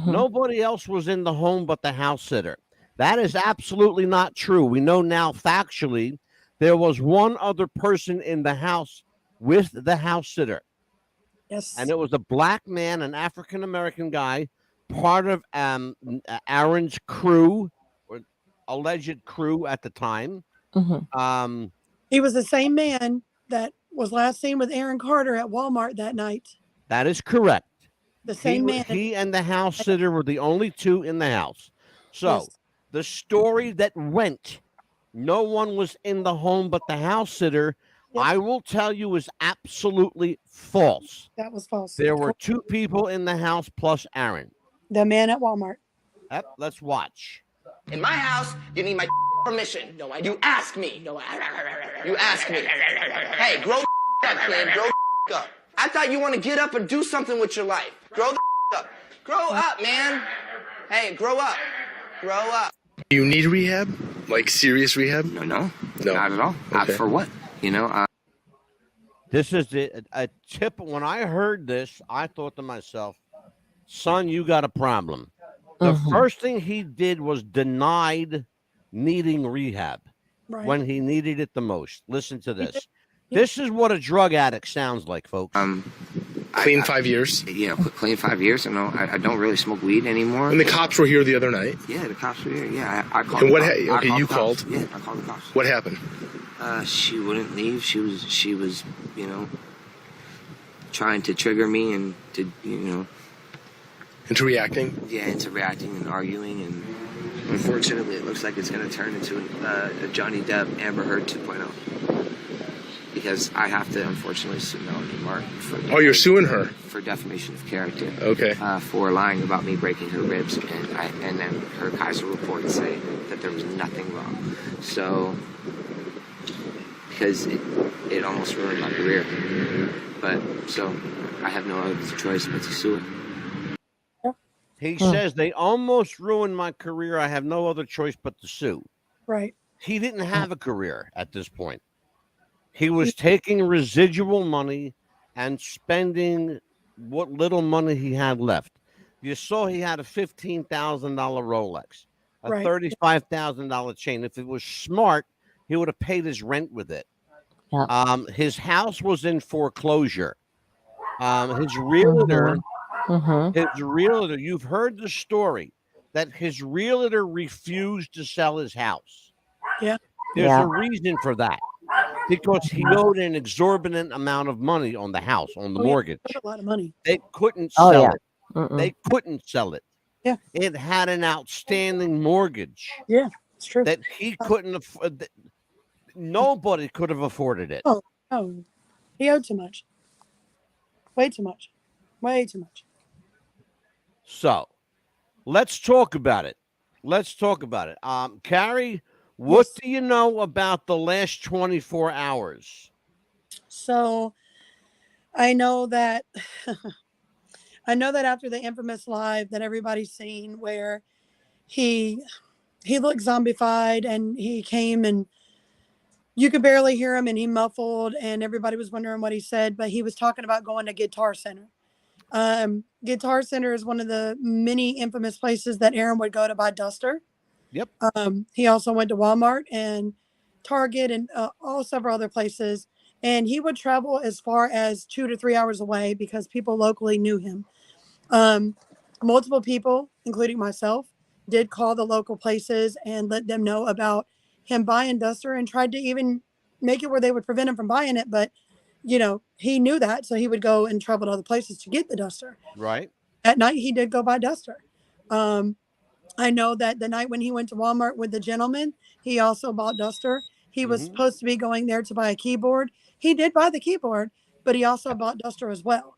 Nobody else was in the home but the house sitter. That is absolutely not true. We know now factually there was one other person in the house with the house sitter. Yes. And it was a black man, an African American guy, part of Aaron's crew or alleged crew at the time. He was the same man that was last seen with Aaron Carter at Walmart that night. That is correct. The same man. He and the house sitter were the only two in the house. So the story that went, no one was in the home but the house sitter, I will tell you is absolutely false. That was false. There were two people in the house plus Aaron. The man at Walmart. Yep, let's watch. In my house, you need my permission. No, you ask me. No, you ask me. Hey, grow up, kid. Grow up. I thought you want to get up and do something with your life. Grow up. Grow up, man. Hey, grow up. Grow up. You need rehab? Like serious rehab? No, No. not at all. Okay. For what? You know. This is a tip. When I heard this, I thought to myself, son, you got a problem. The first thing he did was denied needing rehab when he needed it the most. Listen to this. This is what a drug addict sounds like, folks. Clean 5 years? Yeah, clean 5 years. No, I don't really smoke weed anymore. And the cops were here the other night? Yeah, the cops were here. Yeah, I called. And you called? Yeah, I called the cops. What happened? She wouldn't leave. She was, trying to trigger me and to, Into reacting? Yeah, into reacting and arguing, and unfortunately, it looks like it's going to turn into a Johnny Depp Amber Heard 2.0. Because I have to, unfortunately, sue Melanie Martin for. Oh, you're suing her? For defamation of character. Okay. For lying about me breaking her ribs, and then her Kaiser report say that there was nothing wrong. So, because it almost ruined my career. But so I have no other choice but to sue her. He says they almost ruined my career. I have no other choice but to sue. Right. He didn't have a career at this point. He was taking residual money and spending what little money he had left. You saw he had a $15,000 Rolex, a $35,000 chain. If it was smart, he would have paid his rent with it. His house was in foreclosure. His realtor, you've heard the story that his realtor refused to sell his house. Yeah. There's a reason for that. Because he owed an exorbitant amount of money on the house, on the mortgage. A lot of money. They couldn't sell it. They couldn't sell it. Yeah. It had an outstanding mortgage. Yeah, it's true. That he couldn't afford. Nobody could have afforded it. Oh, he owed too much. Way too much. Way too much. So, let's talk about it. Carrie, what do you know about the last 24 hours? So, I know that after the infamous live that everybody's seen where he looked zombified and he came and you could barely hear him and he muffled and everybody was wondering what he said, but he was talking about going to Guitar Center. Guitar Center is one of the many infamous places that Aaron would go to buy Duster. Yep. He also went to Walmart and Target and several other places. And he would travel as far as 2 to 3 hours away because people locally knew him. Multiple people, including myself, did call the local places and let them know about him buying Duster and tried to even make it where they would prevent him from buying it. But, he knew that. So he would go and travel to other places to get the Duster. Right. At night, he did go buy Duster. I know that the night when he went to Walmart with the gentleman, he also bought Duster. He was supposed to be going there to buy a keyboard. He did buy the keyboard, but he also bought Duster as well.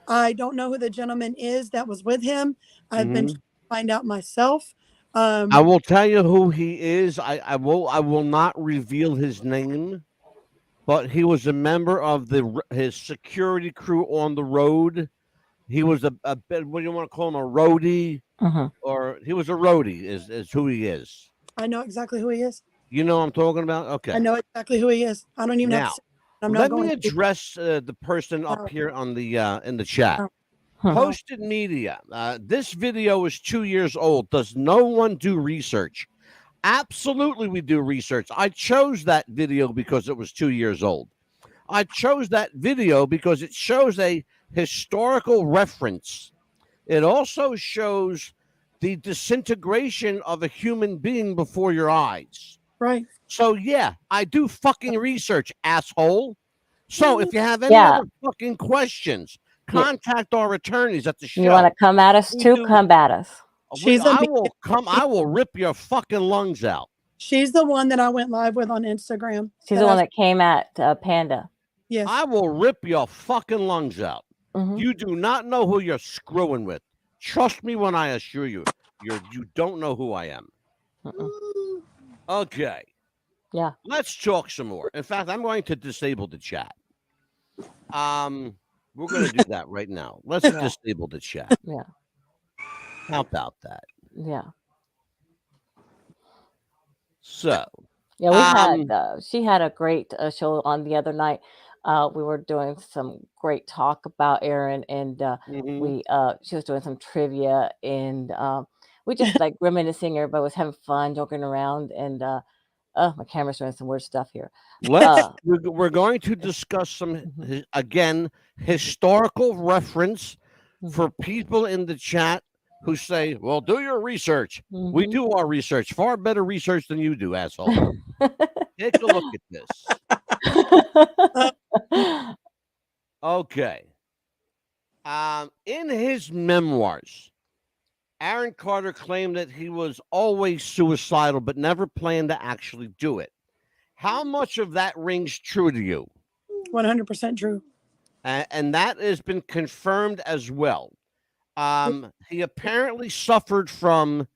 I don't know who the gentleman is that was with him. I've been trying to find out myself. I will tell you who he is. I will not reveal his name, but he was a member of his security crew on the road. He was a what do you want to call him, a roadie? Or he was a roadie is who he is. I know exactly who he is. You know what I'm talking about? Okay. I know exactly who he is. I don't even have Now, to say it. I'm not let going me to. address the person up No. here on the in the chat. No. Posted media. This video is 2 years old. Does no one do research? Absolutely, we do research. I chose that video because it was 2 years old. I chose that video because it shows a historical reference. It also shows the disintegration of a human being before your eyes. Right. So, yeah, I do fucking research, asshole. So, if you have any Yeah. other fucking questions, contact our attorneys at the show. You want to come at us We too? do- Come at us. I will come. I will rip your fucking lungs out. She's the one that I went live with on Instagram. She's the one that came at Panda. Yes. I will rip your fucking lungs out. Mhm. You do not know who you're screwing with. Trust me when I assure you, you don't know who I am. Okay. Yeah. Let's talk some more. In fact, I'm going to disable the chat. We're going to do that right now. Let's disable the chat. Yeah. How about that? Yeah. So, Yeah, we had she had a great show on the other night. We were doing some great talk about Aaron, and we she was doing some trivia, and we just like reminiscing. Everybody was having fun, joking around, and my camera's doing some weird stuff here. we're going to discuss some again historical reference for people in the chat who say, well, do your research. We do our research, far better research than you do, asshole. Take a look at this. Okay. In his memoirs, Aaron Carter claimed that he was always suicidal, but never planned to actually do it. How much of that rings true to you? 100% true. And that has been confirmed as well. He apparently suffered from,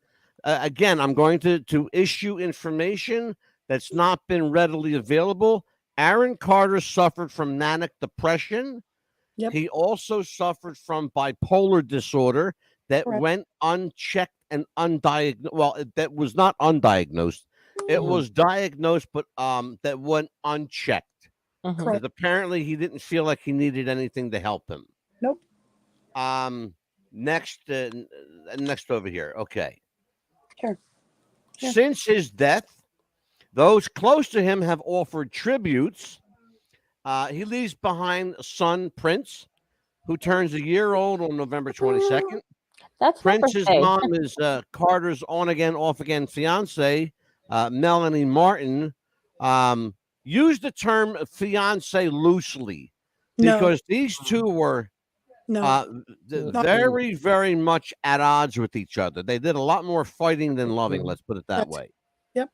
again, I'm going to issue information that's not been readily available. Aaron Carter suffered from manic depression. Yep. He also suffered from bipolar disorder that Correct. went unchecked and undiagnosed. Well, that was not undiagnosed. It was diagnosed, but that went unchecked. Because apparently he didn't feel like he needed anything to help him. Nope. Next over here. Okay. Sure. Yeah. Since his death, those close to him have offered tributes. He leaves behind son Prince, who turns a year old on November 22nd. That's Prince's mom is Carter's on-again, off-again fiance, Melanie Martin. Use the term fiance loosely because these two were very, very much at odds with each other. They did a lot more fighting than loving, let's put it that way. Yep.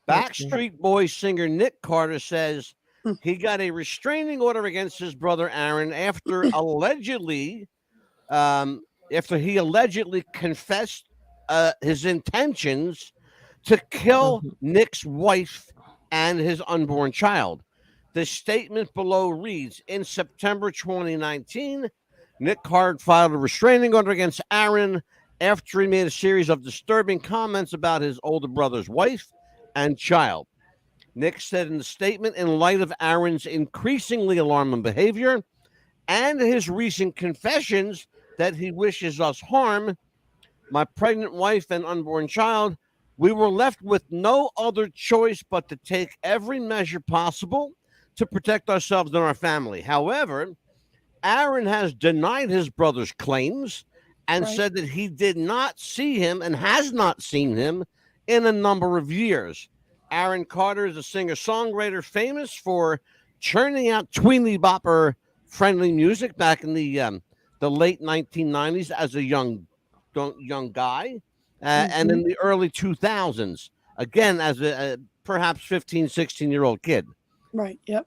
Backstreet Boys singer Nick Carter says he got a restraining order against his brother Aaron after he allegedly confessed his intentions to kill Nick's wife and his unborn child. The statement below reads, in September 2019, Nick Carter filed a restraining order against Aaron after he made a series of disturbing comments about his older brother's wife and child. Nick said in the statement, in light of Aaron's increasingly alarming behavior and his recent confessions that he wishes us harm, my pregnant wife and unborn child, we were left with no other choice but to take every measure possible to protect ourselves and our family. However, Aaron has denied his brother's claims and said that he did not see him and has not seen him in a number of years. Aaron Carter is a singer-songwriter famous for churning out tweeny bopper friendly music back in the late 1990s as a young guy, and in the early 2000s, again as a perhaps 15, 16-year-old kid. Right. Yep.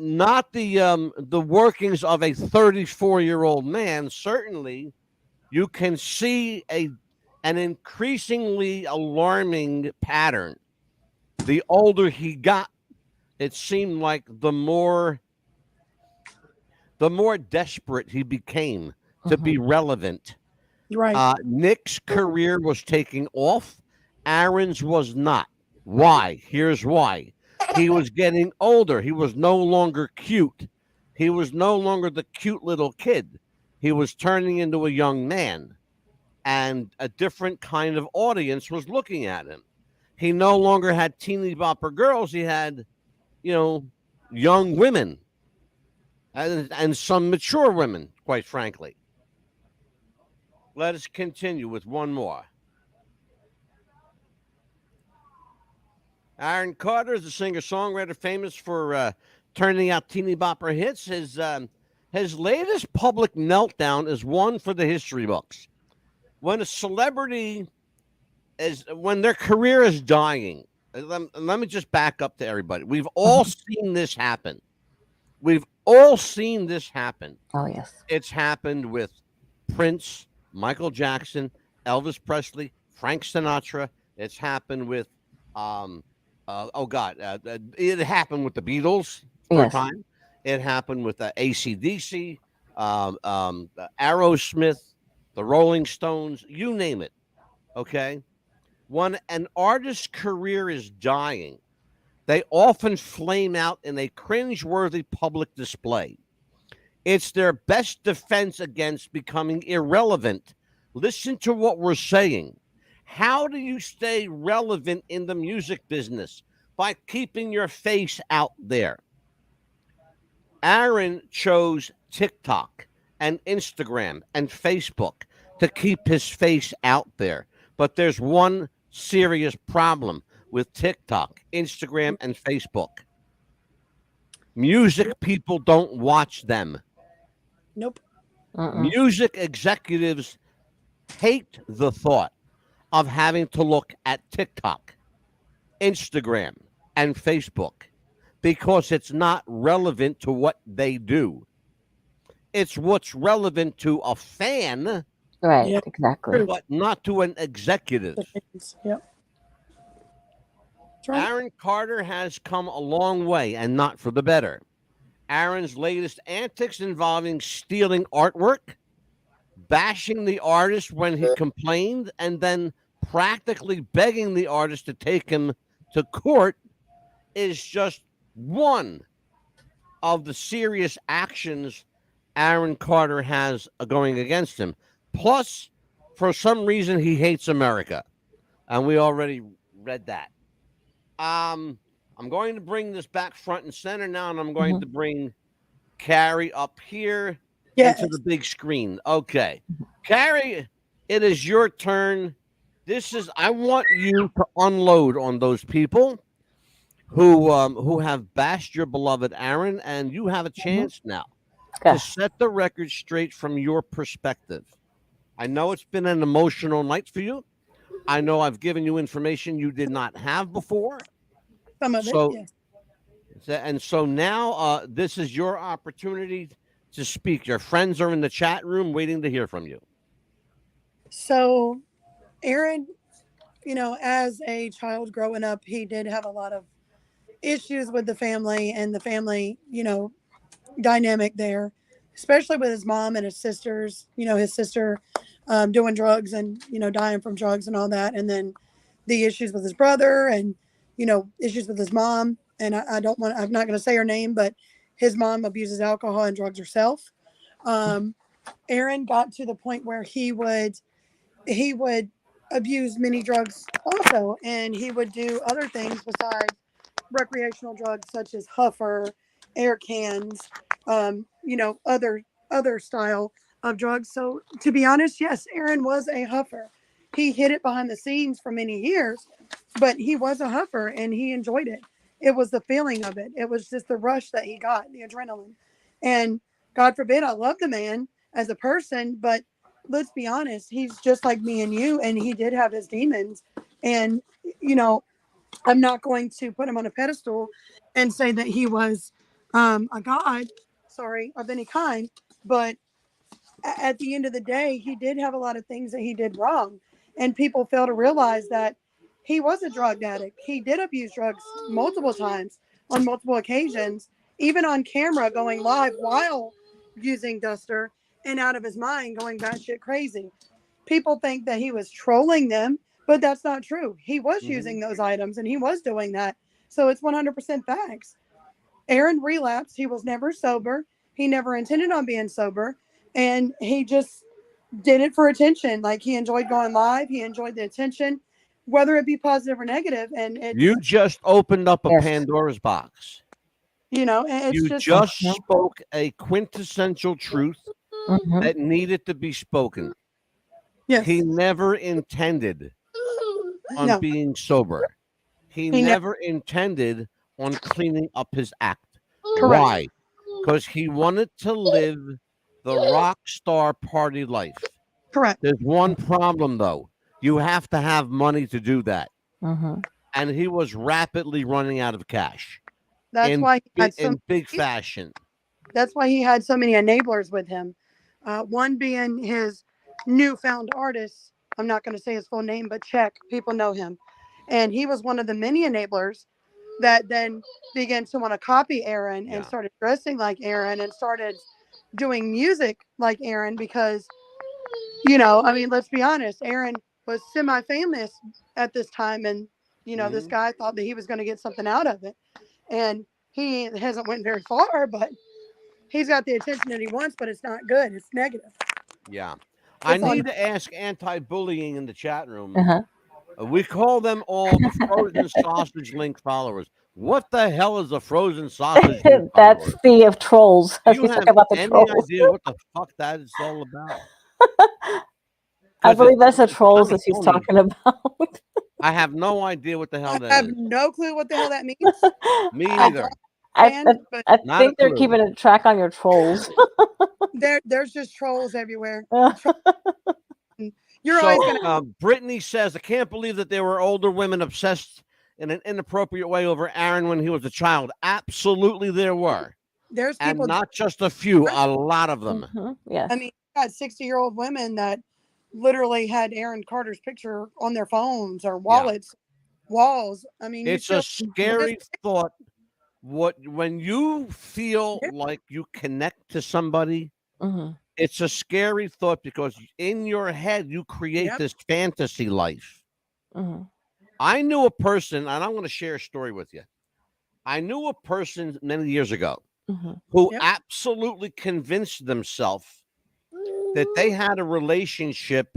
Not the workings of a 34-year-old man. Certainly, you can see an increasingly alarming pattern. The older he got, it seemed like the more desperate he became to be relevant. Right. Nick's career was taking off Aaron's was not. Why? Here's why. He was getting older. He was no longer cute. He was no longer the cute little kid. He was turning into a young man, and a different kind of audience was looking at him. He no longer had teeny bopper girls. He had, you know, young women and some mature women, quite frankly. Let us continue with one more. Aaron Carter is a singer-songwriter famous for turning out teeny bopper hits. His latest public meltdown is one for the history books. When a celebrity when their career is dying, let me just back up to everybody. We've all seen this happen. We've all seen this happen. Oh, yes. It's happened with Prince, Michael Jackson, Elvis Presley, Frank Sinatra. It's happened with, it happened with the Beatles for a time. It happened with AC/DC, Aerosmith, the Rolling Stones, you name it. Okay. When an artist's career is dying, they often flame out in a cringeworthy public display. It's their best defense against becoming irrelevant. Listen to what we're saying. How do you stay relevant in the music business? By keeping your face out there. Aaron chose TikTok and Instagram and Facebook to keep his face out there. But there's one serious problem with TikTok, Instagram, and Facebook. Music people don't watch them. Nope. Music executives hate the thought of having to look at TikTok, Instagram, and Facebook because it's not relevant to what they do. It's what's relevant to a fan, right? Yep. Exactly, but not to an executive. Yep. Right. Aaron Carter has come a long way, and not for the better. Aaron's latest antics involving stealing artwork, bashing the artist when he complained, and then practically begging the artist to take him to court is just one of the serious actions Aaron Carter has going against him. Plus, for some reason, he hates America. And we already read that. I'm going to bring this back front and center now, and I'm going to bring Carrie up here into the big screen. Okay. Carrie, it is your turn. I want you to unload on those people who have bashed your beloved Aaron, and you have a chance now to set the record straight from your perspective. I know it's been an emotional night for you. I know I've given you information you did not have before. Some of it, yes. And so now this is your opportunity to speak. Your friends are in the chat room waiting to hear from you. So, Aaron, as a child growing up, he did have a lot of issues with the family and the family, dynamic there, especially with his mom and his sisters, his sister doing drugs and, dying from drugs and all that. And then the issues with his brother and, issues with his mom. And I'm not going to say her name, but his mom abuses alcohol and drugs herself. Aaron got to the point where he would abuse many drugs also. And he would do other things besides recreational drugs, such as huffer, air cans, other style of drugs. So to be honest, yes, Aaron was a huffer. He hid it behind the scenes for many years, but he was a huffer and he enjoyed it. It was the feeling of it. It was just the rush that he got, the adrenaline. And God forbid, I love the man as a person, but let's be honest, he's just like me and you, and he did have his demons. And, I'm not going to put him on a pedestal and say that he was a god, of any kind. But at the end of the day, he did have a lot of things that he did wrong. And people fail to realize that he was a drug addict. He did abuse drugs multiple times on multiple occasions, even on camera, going live while using Duster and out of his mind going batshit crazy. People think that he was trolling them, But that's not true. He was Mhm. using those items and he was doing that. So it's 100% facts. Aaron relapsed. He was never sober. He never intended on being sober. And he just did it for attention. Like he enjoyed going live. He enjoyed the attention, whether it be positive or negative. And it's, You just opened up a Yes. Pandora's box. you know, and it's You just, just spoke a quintessential truth Mhm. that needed to be spoken. yes. He never intended on No. being sober. He He never intended on cleaning up his act. Correct. Why? Because he wanted to live the rock star party life. Correct. There's one problem, though. You have to have money to do that. Mhm. And he was rapidly running out of cash That's in, why he had in big fashion. That's why he had so many enablers with him. One being his newfound artist. I'm not going to say his full name, but check. People know him. And he was one of the many enablers that then began to want to copy Aaron and Yeah. started dressing like Aaron and started doing music like Aaron because, you know, I mean, let's be honest, Aaron was semi-famous at this time. And, you know, this Mhm. guy thought that he was going to get something out of it. And he hasn't went very far, but he's got the attention that he wants, but it's not good. It's negative. Yeah. I It's on- need to ask anti-bullying in the chat room. Uh-huh. We call them all the frozen sausage link followers. What the hell is a frozen sausage link That's follower? the of trolls. Do you He's have talking about the any trolls. idea what the fuck that is all about? I 'Cause believe that's the it's trolls kinda that she's funny. talking about. I have no idea what the hell I that have is. no clue what the hell that means. Me I either. don't I, understand, but I Not think a they're clue. keeping a track on your trolls. there's just trolls everywhere. You're So, always gonna Brittany says, I can't believe that there were older women obsessed in an inappropriate way over Aaron when he was a child. Absolutely, there were. there's And people not just a few, a lot of them. Mhm. Yes. I mean, you got 60-year-old women that literally had Aaron Carter's picture on their phones or wallets, walls. I mean, you It's a still scary thought. When you feel Yeah. like you connect to somebody, Mhm. it's a scary thought because in your head you create Yep. this fantasy life. Mhm. I knew a person, and I'm going to share a story with you. I knew a person many years ago Mhm. who Yep. absolutely convinced themselves that they had a relationship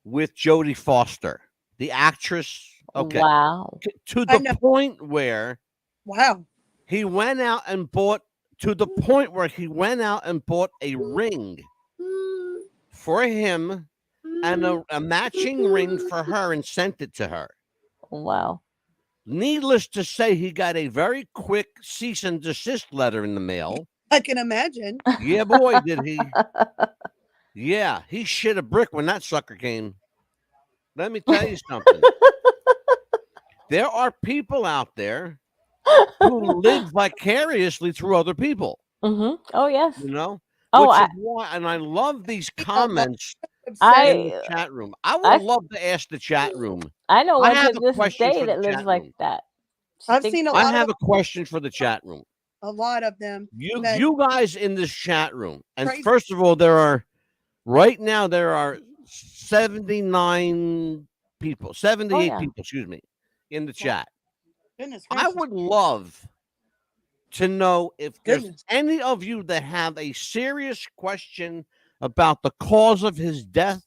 with Jodie Foster, the actress. Okay. Wow. To I the know. point where Wow. he went out and bought, to the point where he went out and bought a ring for him and a matching ring for her and sent it to her. Wow. Needless to say, he got a very quick cease and desist letter in the mail. I can imagine. Yeah, boy, did he. Yeah, he shit a brick when that sucker came. Let me tell you something. There are people out there who live vicariously through other people, Mhm. Oh yes. you know? Oh, Which I is why, and I love these People love comments obsessed. in the I chat room. I would I love to ask the chat room. I know I one have to a this question day for the that lives chat like room. that. She I've thinks seen a I lot have of a question for the chat room. them. You that you guys in this chat room, and Crazy. first of all, right now there are 78 people, yeah. excuse me, in the chat. goodness I gracious. would love to know if there's Goodness. any of you that have a serious question about the cause of his death.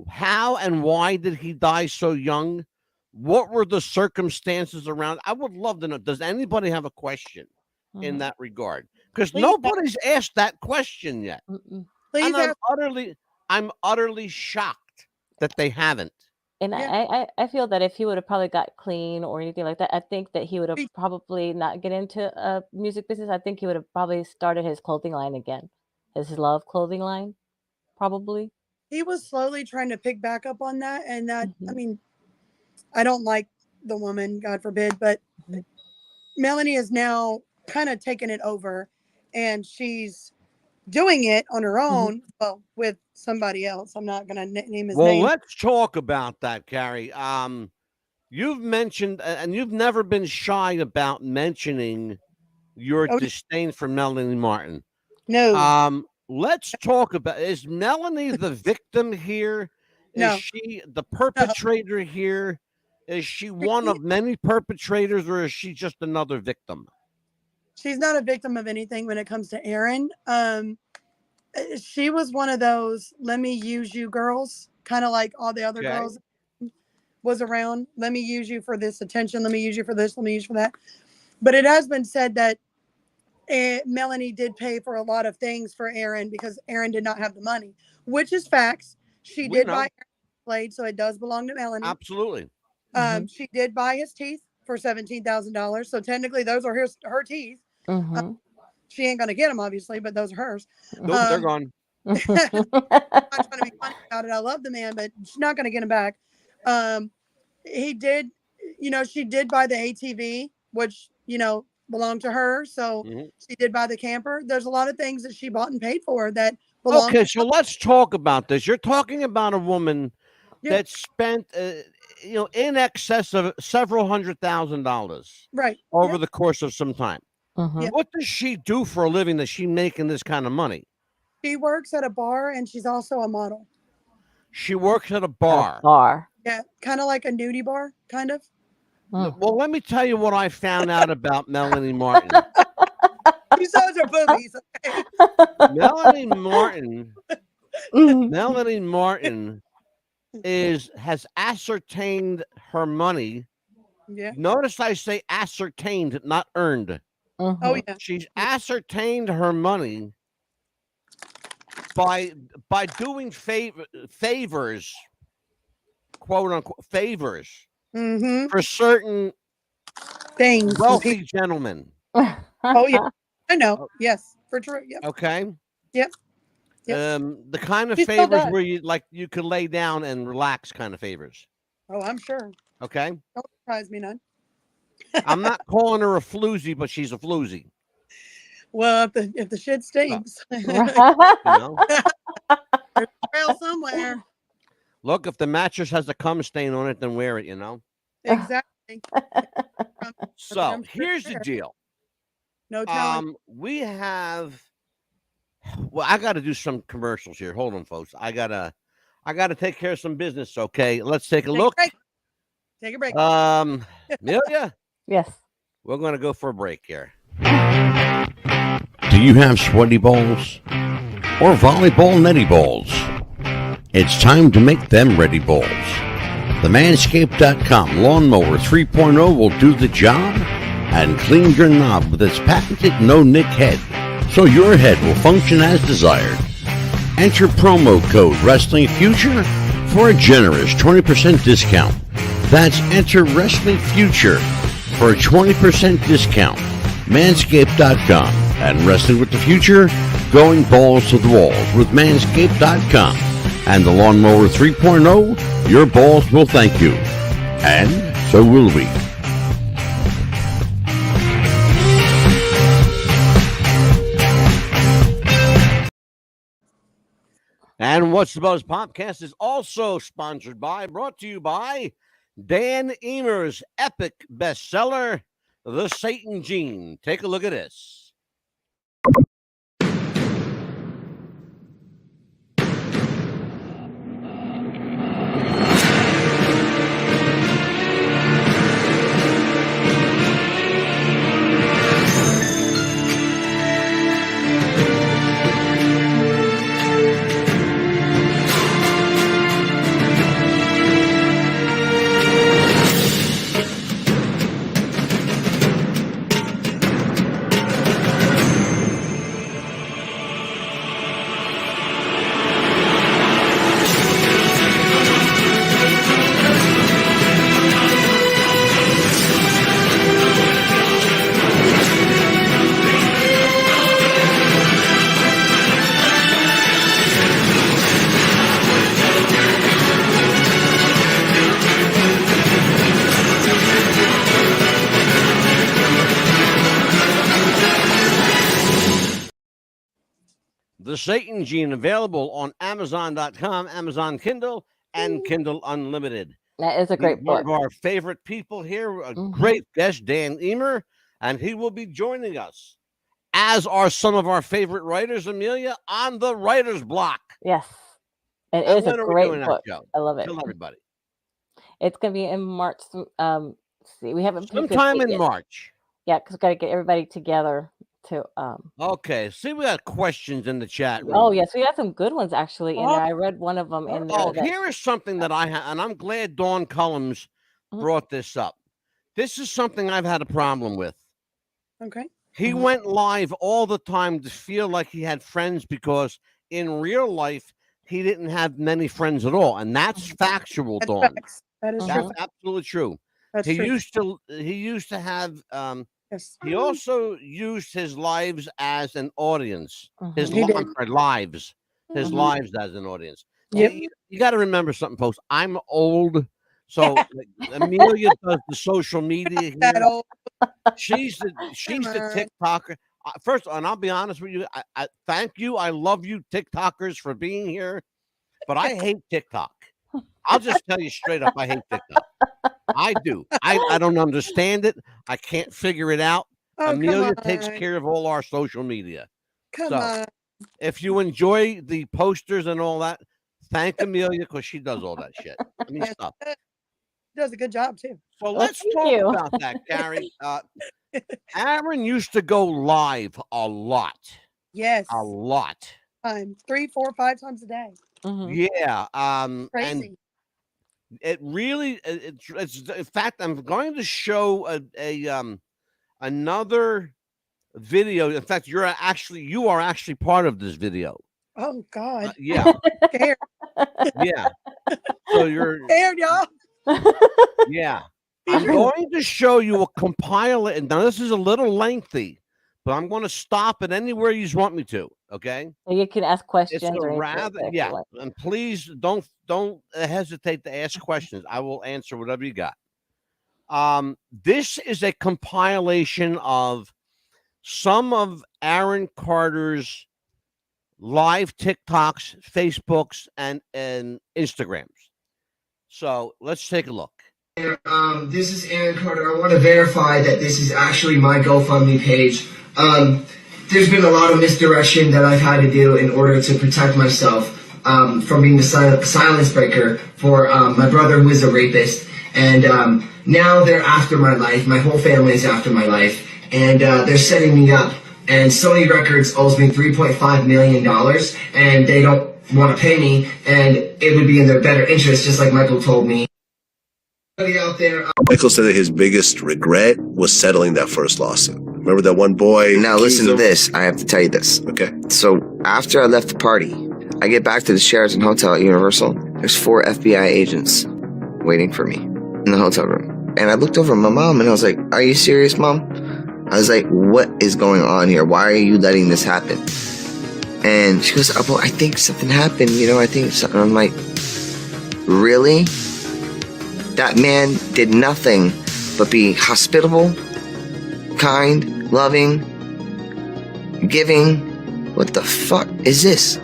How and why did he die so young? What were the circumstances around? I would love to know. Does anybody have a question in Mhm. that regard? Because Please nobody's asked that question yet. Mm-mm. Please And ask. I'm utterly shocked that they haven't. And Yeah. I feel that if he would have probably got clean or anything like that, I think that he would have Be- probably not get into music business. I think he would have probably started his clothing line again, his love clothing line, probably. He was slowly trying to pick back up on that, and that I Mhm. mean, I don't like the woman, God forbid, but Mhm. Melanie is now kind of taking it over, and she's doing it on her Mhm. own. Well, with somebody else. I'm not gonna name his Well, name. let's talk about that, Carrie. You've mentioned, and you've never been shy about mentioning your Oh, disdain for Melanie Martin. no. Let's talk about, is Melanie the victim here Is No. she the perpetrator here? Is she one of many perpetrators, or is she just another victim? She's not a victim of anything when it comes to Erin. She was one of those "let me use you" girls, kind of like all the other Okay. girls was around. Let me use you for this attention. Let me use you for this. Let me use you for that. But it has been said that Melanie did pay for a lot of things for Erin because Erin did not have the money, which is facts. She We did know. buy Erin's blade, so it does belong to Melanie. Absolutely. She did buy his teeth for $17,000, so technically those are her teeth. She ain't gonna get them, obviously, but those are hers. Nope, they're gone. I'm not trying to be funny about it. I love the man, but she's not gonna get him back. He did, she did buy the ATV, which belonged to her. So she did buy the camper. There's a lot of things that she bought and paid for that belong. Okay, so let's talk about this. You're talking about a woman that spent, in excess of several $100,000 right over the course of some time. Yeah. What does she do for a living that she's making this kind of money? She works at a bar and she's also a model. She works at a bar. Yeah, kind of like a nudie bar, kind of. Well, let me tell you what I found out about Melanie Martin. She shows her boobies. Okay? Melanie Martin has ascertained her money. Yeah. Notice I say ascertained, not earned. Oh yeah. She's ascertained her money by doing favors, quote unquote favors, for certain things, wealthy gentlemen. Oh yeah, I know. Yes, for true. Yep. Okay. Yep. The kind of She still favors does. where you could lay down and relax, kind of favors. Oh, I'm sure. Okay. Don't surprise me none. I'm not calling her a floozy, but she's a floozy. Well, if the shit stinks, You know? there's a trail somewhere. Look, if the mattress has a cum stain on it, then wear it. Exactly. So here's the deal. No telling. We have. Well, I got to do some commercials here. Hold on, folks. I gotta take care of some business. Okay, let's take a look. Take a break. Amelia. Yes. We're gonna go for a break here. Do you have sweaty balls or volleyball netty balls? It's time to make them ready balls. The Manscaped.com Lawnmower 3.0 will do the job and clean your knob with its patented no-nick head, so your head will function as desired. Enter promo code WrestlingFuture for a generous 20% discount. That's enter Wrestling Future for a 20% discount. Manscaped.com and Wrestling with the Future, going balls to the walls with Manscaped.com and the Lawnmower 3.0. Your balls will thank you, and so will we. And What's the Buzz podcast is also brought to you by Dan Emer's epic bestseller, The Satan Gene. Take a look at this. The Satan Gene, available on Amazon.com, Amazon Kindle, and Kindle Unlimited. That is a great One book. of our favorite people here, a great guest, Dan Emer, and he will be joining us, as are some of our favorite writers, Amelia, on the writer's block. Yes, It And is a when are we great doing that book. show? I love it. Tell everybody. It's gonna be in March. Let's see, we haven't picked a Sometime date in yet. March. Yeah, because we got to get everybody together to. Okay. See, we got questions in the chat room. Oh yes, we had some good ones actually in Oh. there. I read one of them in there. Oh, That, here is something that I have, and I'm glad Dawn Cullums Mhm. brought this up. This is something I've had a problem with. Okay. He Mhm. went live all the time to feel like he had friends because in real life he didn't have many friends at all, and that's factual, That's Dawn. facts. That is That's true. absolutely true. That's He true. used to have Yes. he also used his lives as an audience. His Mhm. He did. I'm sorry, lives. His Mhm. lives as an audience. Yep. You got to remember something, folks. I'm old, so like, Amelia does the social media That here. old. She's the Come on. TikToker. First, and I'll be honest with you. I thank you. I love you, TikTokers, for being here. But I hate TikTok. I'll just tell you straight up. I hate TikTok. I do. I don't understand it. I can't figure it out. Oh, come Amelia on. takes care of all our social media. Come So on. if you enjoy the posters and all that, thank Amelia because she does all that shit. I mean, Yes. stuff. Does a good job too. So Well, let's thank talk you. about that, Gary. Aaron used to go live a lot. Yes. A lot. Time 3, 4, 5 times a day. Mhm. Yeah. And Crazy. it really, it's in fact, I'm going to show another video. In fact, you are actually part of this video. Oh God. Yeah. Scared. Yeah. So you're, Scared, y'all. yeah. I'm going to show you a compile. Now, this is a little lengthy, but I'm going to stop it anywhere you want me to. Okay. You can ask It's questions a or anything rather, like that if yeah. you want. And please don't hesitate to ask questions. I will answer whatever you got. This is a compilation of some of Aaron Carter's live TikToks, Facebooks, and Instagrams. So let's take a look. This is Aaron Carter. I want to verify that this is actually my GoFundMe page. There's been a lot of misdirection that I've had to do in order to protect myself from being the silence breaker for my brother who is a rapist. And now they're after my life. My whole family is after my life. And they're setting me up. And Sony Records owes me $3.5 million. And they don't want to pay me. And it would be in their better interest, just like Michael told me. Out there. Michael said that his biggest regret was settling that first lawsuit. Remember that one boy? Now listen to this. I have to tell you this. Okay. So after I left the party, I get back to the Sheraton Hotel at Universal. There's 4 FBI agents waiting for me in the hotel room. And I looked over at my mom and I was like, "Are you serious, Mom?" I was like, "What is going on here? Why are you letting this happen?" And she goes, "Oh, well, I think something happened. I think something." I'm like, "Really? That man did nothing but be hospitable, kind, loving, giving. What the fuck is this?"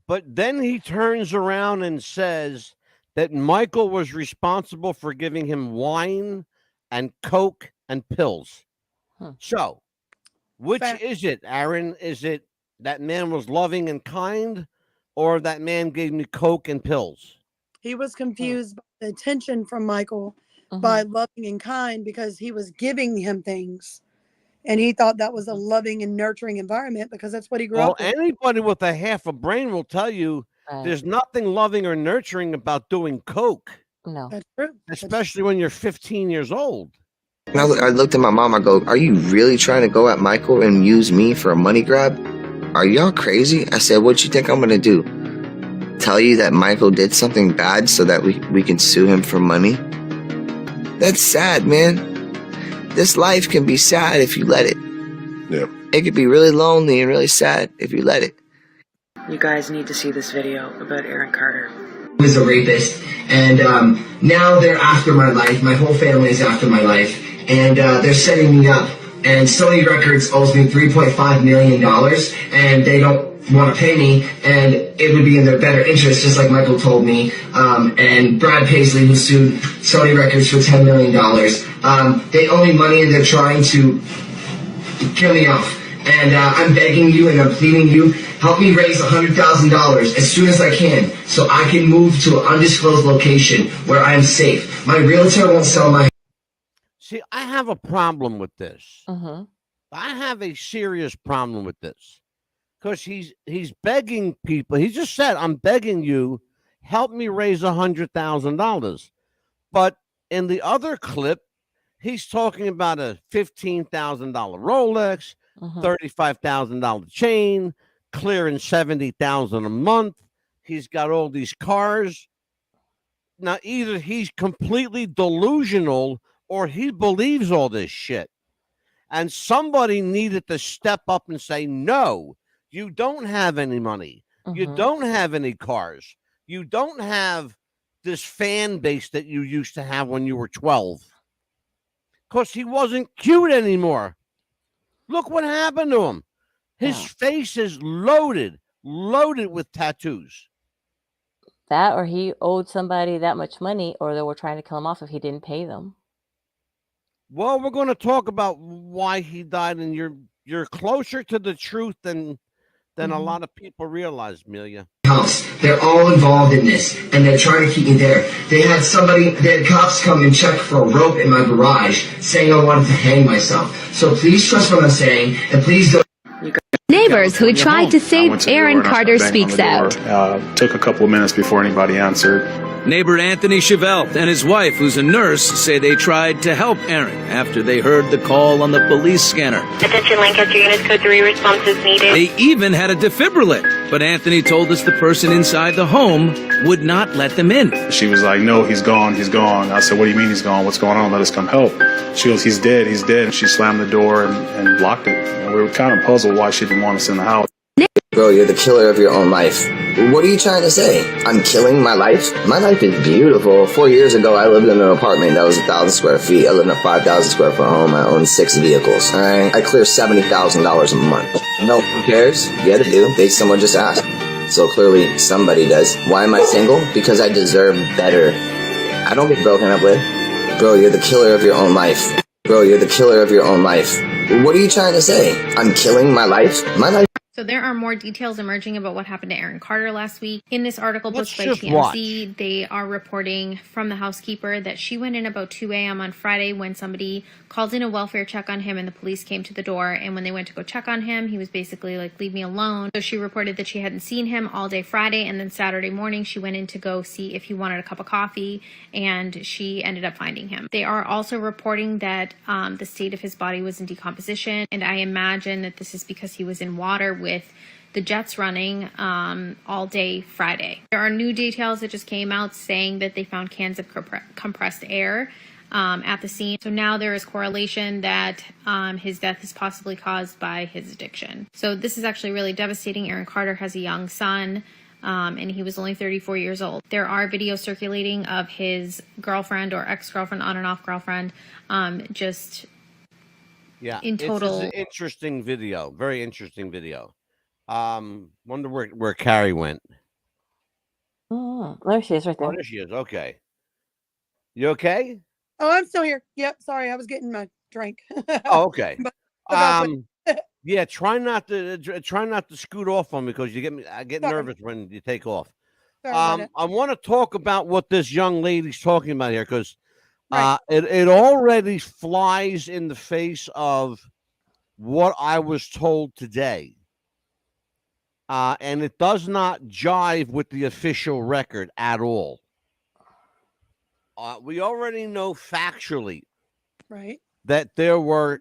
But then he turns around and says that Michael was responsible for giving him wine and coke and pills. Huh. So, which Fact. is it, Aaron? Is it that man was loving and kind, or that man gave me coke and pills? He was confused by the attention from Michael Mhm. by loving and kind because he was giving him things. And he thought that was a loving and nurturing environment because that's what he grew Well, up with. anybody with a half a brain will tell you Right. there's nothing loving or nurturing about doing coke, No. That's true. especially when you're 15 years old. And I looked at my mom. I go, "Are you really trying to go at Michael and use me for a money grab? Are y'all crazy?" I said, "What you think I'm gonna do? Tell you that Michael did something bad so that we can sue him for money? That's sad, man. This life can be sad if you let it. Yeah. It could be really lonely and really sad if you let it." You guys need to see this video about Aaron Carter. Who is a rapist. And now they're after my life. My whole family is after my life. And they're setting me up. And Sony Records owes me $3.5 million. And they don't want to pay me. And it would be in their better interest, just like Michael told me. And Brad Paisley, who sued Sony Records for $10 million. They owe me money and they're trying to kill me off. And I'm begging you and I'm pleading you Help me raise $100,000 as soon as I can so I can move to an undisclosed location where I'm safe. My realtor won't sell my... See, I have a problem with this. Mm-hmm. I have a serious problem with this because he's begging people. He just said, "I'm begging you, help me raise $100,000." But in the other clip, he's talking about a $15,000 Rolex, Mm-hmm. $35,000 chain, clearing $70,000 a month. He's got all these cars. Now, either he's completely delusional or he believes all this shit. And somebody needed to step up and say, no, you don't have any money. You Mm-hmm. don't have any cars. You don't have this fan base that you used to have when you were 12. Because he wasn't cute anymore. Look what happened to him. His Yeah. face is loaded with tattoos. That, or he owed somebody that much money, or they were trying to kill him off if he didn't pay them. Well, we're going to talk about why he died, and you're closer to the truth than a lot of people realize, Amelia. House. They're all involved in this, and they're trying to keep me there. They had cops come and check for a rope in my garage, saying I wanted to hang myself. So please trust what I'm saying, and please don't... Neighbors who tried to save Aaron Carter speaks out. Took a couple of minutes before anybody answered. Neighbor Anthony Chevelle and his wife, who's a nurse, say they tried to help Aaron after they heard the call on the police scanner. Attention Lancaster units, code 3, responses needed. They even had a defibrillator, but Anthony told us the person inside the home would not let them in. She was like, no, he's gone, he's gone. I said, what do you mean he's gone? What's going on? Let us come help. She goes, he's dead, he's dead. And she slammed the door and locked it. And we were kind of puzzled why she didn't want us in the house. Bro, you're the killer of your own life. What are you trying to say? I'm killing my life? My life is beautiful. 4 years ago, I lived in an apartment that was 1,000 square feet. I lived in a 5,000 square foot home. I own 6 vehicles. All right? I clear $70,000 a month. No, who cares? Yeah, they do. Someone just asked. So clearly somebody does. Why am I single? Because I deserve better. I don't get broken up with. Bro, you're the killer of your own life. Bro, you're the killer of your own life. What are you trying to say? I'm killing my life? My life. So there are more details emerging about what happened to Aaron Carter last week. In this article Let's posted by just TMZ, they are reporting from the housekeeper that she went in about 2 a.m. on Friday when somebody called in a welfare check on him and the police came to the door. And when they went to go check on him, he was basically like, leave me alone. So she reported that she hadn't seen him all day Friday. And then Saturday morning, she went in to go see if he wanted a cup of coffee and she ended up finding him. They are also reporting that the state of his body was in decomposition. And I imagine that this is because he was in water with the jets running all day Friday. There are new details that just came out saying that they found cans of compressed air at the scene. So now there is correlation that his death is possibly caused by his addiction. So this is actually really devastating. Aaron Carter has a young son. And he was only 34 years old. There are videos circulating of his girlfriend or ex-girlfriend, on and off girlfriend, in total. It's an interesting video, very interesting video. Wonder where Carrie went. Oh, there she is, right there. Oh, there she is. Okay. You okay? Oh, I'm still here. Yep. Sorry, I was getting my drink. Oh, okay. But Yeah. Try not to scoot off on me because I get nervous when you take off. I want to talk about what this young lady's talking about here because it already flies in the face of what I was told today. And it does not jive with the official record at all. We already know factually that there were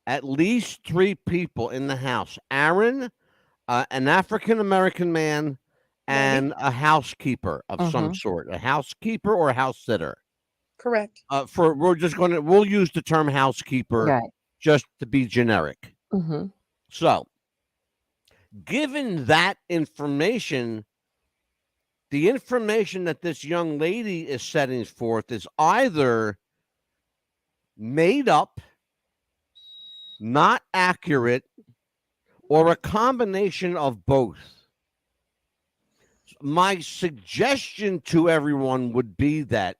at least 3 people in the house. Aaron, an African-American man, and a housekeeper of some sort. A housekeeper or a house sitter. Correct. We'll use the term housekeeper just to be generic. So, given that information, the information that this young lady is setting forth is either made up, not accurate, or a combination of both. My suggestion to everyone would be that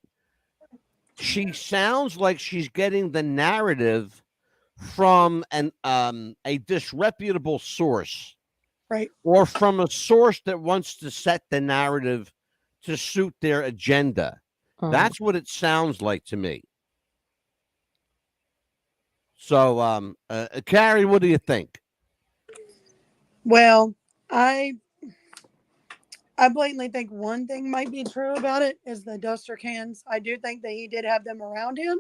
she sounds like she's getting the narrative from a disreputable source. Right. or from a source that wants to set the narrative to suit their agenda. That's what it sounds like to me. So, Carrie, what do you think? Well, I blatantly think one thing might be true about it is the duster cans. I do think that he did have them around him,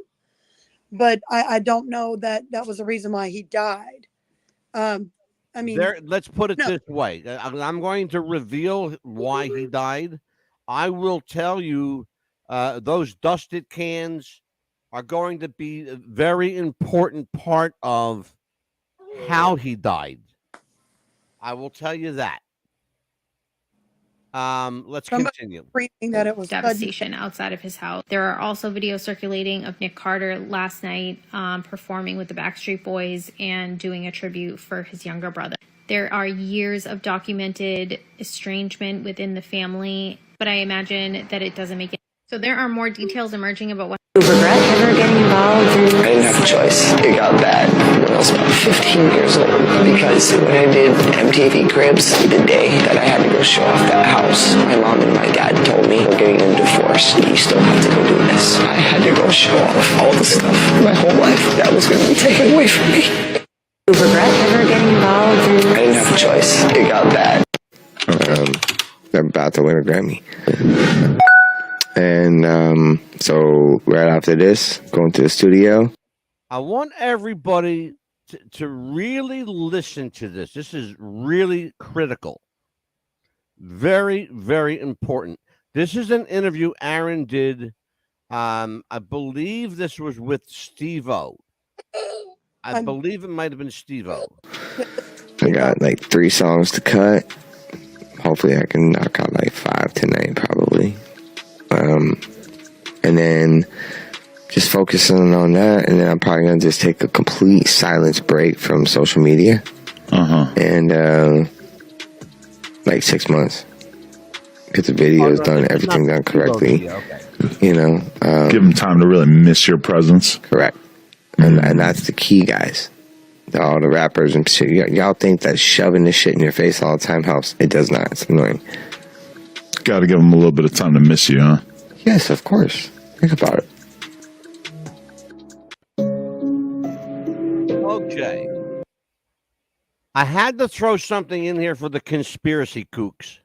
but I don't know that that was the reason why he died. I mean, Let's put it this way. I'm going to reveal why he died. I will tell you those dusted cans are going to be a very important part of how he died. I will tell you that. Let's continue. That it was devastation outside of his house. There are also videos circulating of Nick Carter last night performing with the Backstreet Boys and doing a tribute for his younger brother. There are years of documented estrangement within the family, but I imagine that it doesn't make it. So there are more details emerging about what. Regret ever getting involved in... I didn't have a choice. It got bad when I was about 15 years old. Because when I did MTV Cribs, the day that I had to go show off that house, my mom and my dad told me, we're getting a divorce. You still have to go do this. I had to go show off all the stuff my whole life that was going to be taken away from me. Regret ever getting involved in... I didn't have a choice. It got bad. I'm about to win a Grammy. And so right after this, going to the studio. I want everybody to really listen to this. This is really critical. Very, very important. This is an interview Aaron did. I believe this was with Steve-O. I believe it might have been Steve-O. I got like 3 songs to cut. Hopefully I can knock out like 5 tonight, probably. And then just focusing on that, and then I'm probably gonna just take a complete silence break from social media. And like 6 months, get the videos done, everything done correctly. You know, give them time to really miss your presence. Correct, and that's the key, guys. All the rappers and shit, y'all think that shoving this shit in your face all the time helps. It does not. It's annoying. Got to give them a little bit of time to miss you, huh? Yes, of course. Think about it. Okay. I had to throw something in here for the conspiracy kooks.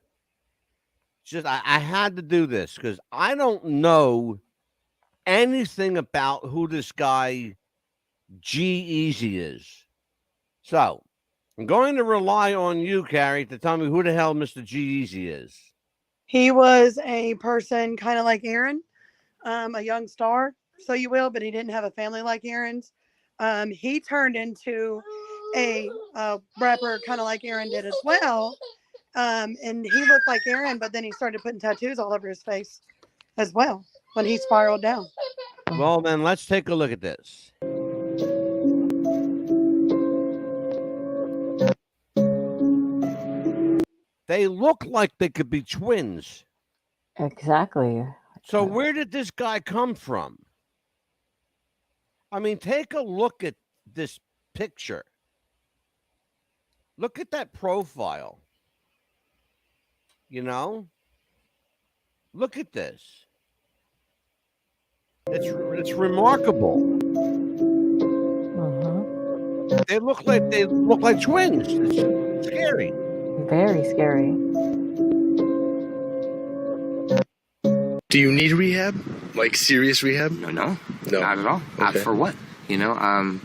Just I had to do this because I don't know anything about who this guy G-Eazy is. So I'm going to rely on you, Carrie, to tell me who the hell Mr. G-Eazy is. he was a person kind of like Aaron, a young star, so you will, but he didn't have a family like Aaron's. He turned into a rapper kind of like Aaron did as well. And he looked like Aaron, but then he started putting tattoos all over his face as well when he spiraled down. Well, then let's take a look at this. They look like they could be twins. Exactly. So where did this guy come from? I mean, take a look at this picture. Look at that profile. You know? Look at this. It's remarkable. They look like twins. It's scary. Very scary. Do you need rehab? Like serious rehab? No, not at all. Okay. For what? You know,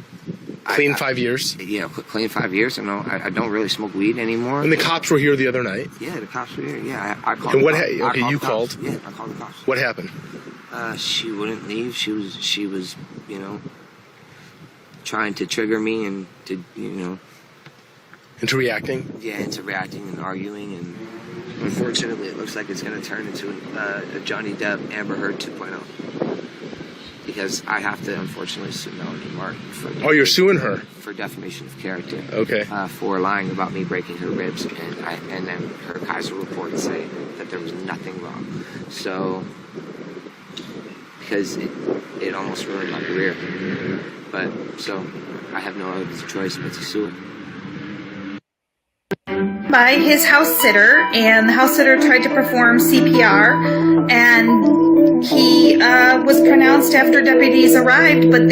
clean 5 years. Yeah, clean 5 years. You know, I don't really smoke weed anymore. And the cops were here the other night. Yeah, the cops were here. Yeah, I called. And what? Okay, you called. Yeah, I called the cops. What happened? She wouldn't leave. She was, you know, trying to trigger me and to, you know, into reacting. Yeah, into reacting and arguing, and unfortunately, it looks like it's going to turn into a Johnny Depp Amber Heard 2.0. Because I have to, unfortunately, sue Melanie Martin for. Oh, you're suing her for defamation of character. Okay. For lying about me breaking her ribs, and then her Kaiser report saying that there was nothing wrong. So, because it almost ruined my career. But so I have no other choice but to sue her. by his house sitter, and the house sitter tried to perform CPR, and he was pronounced after deputies arrived. But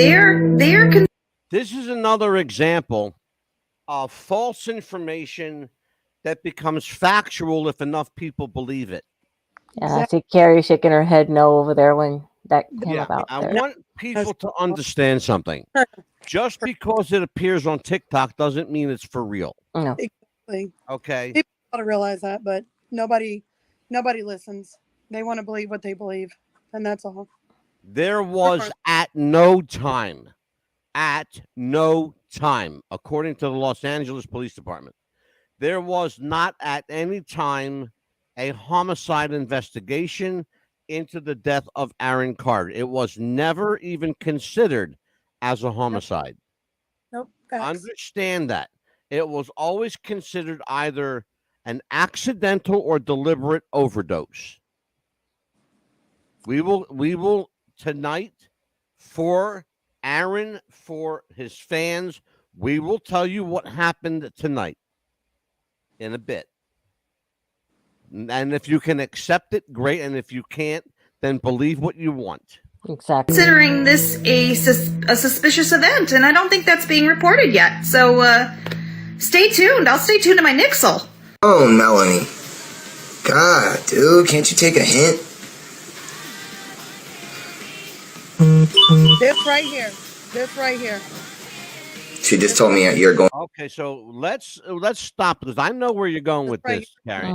This is another example of false information that becomes factual if enough people believe it. Yeah, I see Carrie shaking her head no over there when that came Yeah, about. I there. want people to understand something. Just because it appears on TikTok doesn't mean it's for real. No. Exactly. Okay. People ought to realize that, but nobody listens. They want to believe what they believe, and that's all. There was at no time, according to the Los Angeles Police Department, there was not at any time a homicide investigation into the death of Aaron Carter. It was never even considered as a homicide. Nope. Facts. Understand that. It was always considered either an accidental or deliberate overdose. We will tonight, for Aaron, for his fans, we will tell you what happened tonight in a bit. And if you can accept it, great. And if you can't, then believe what you want. Exactly. considering this a suspicious event, and I don't think that's being reported yet. So stay tuned. I'll stay tuned to my Nixel. Oh, Melanie. God, dude, can't you take a hint? This right here. This right here. She just told me you're going. Okay, so let's stop because I know where you're going with this, Carrie.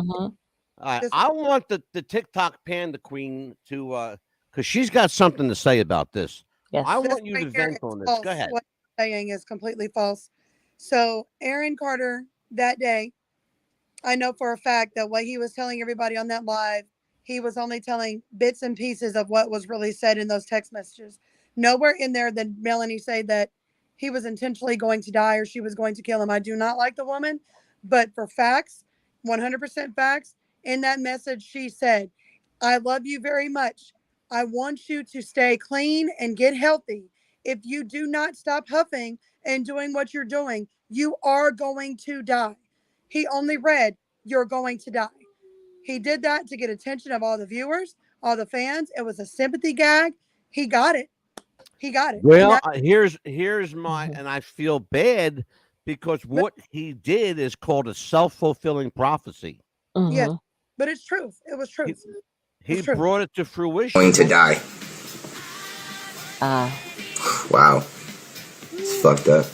I want the TikTok Panda Queen to because she's got something to say about this. Yes. I want This you right to here vent is on this. false. Go ahead. What I'm saying is completely false. So Aaron Carter that day, I know for a fact that what he was telling everybody on that live, he was only telling bits and pieces of what was really said in those text messages. Nowhere in there did Melanie say that he was intentionally going to die or she was going to kill him. I do not like the woman, but for facts, 100% facts, in that message she said, I love you very much. I want you to stay clean and get healthy. If you do not stop huffing and doing what you're doing, you are going to die. He only read, you're going to die. He did that to get attention of all the viewers, all the fans. It was a sympathy gag. He got it. He got it. Well, here's my, and I feel bad because what he did is called a self-fulfilling prophecy. Yes, but it's truth. It was truth. He brought it to fruition. Going to die. Wow. It's fucked up.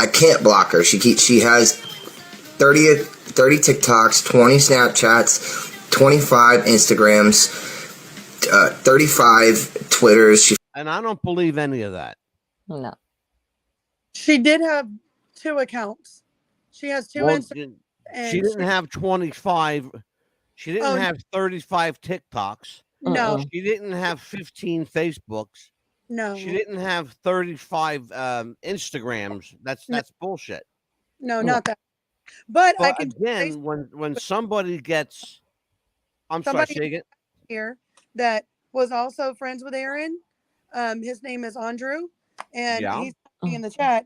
I can't block her. She has 30 TikToks, 20 Snapchats, 25 Instagrams, 35 Twitters. And I don't believe any of that. No. She did have 2 accounts. She has 2 Instagrams. She didn't have 25. She didn't have 35 TikToks. No. She didn't have 15 Facebooks. No. She didn't have 35 Instagrams. That's bullshit. No, not that. But I can again, when somebody gets, I'm sorry, say again. Here that was also friends with Aaron. His name is Andrew, and he's in the chat.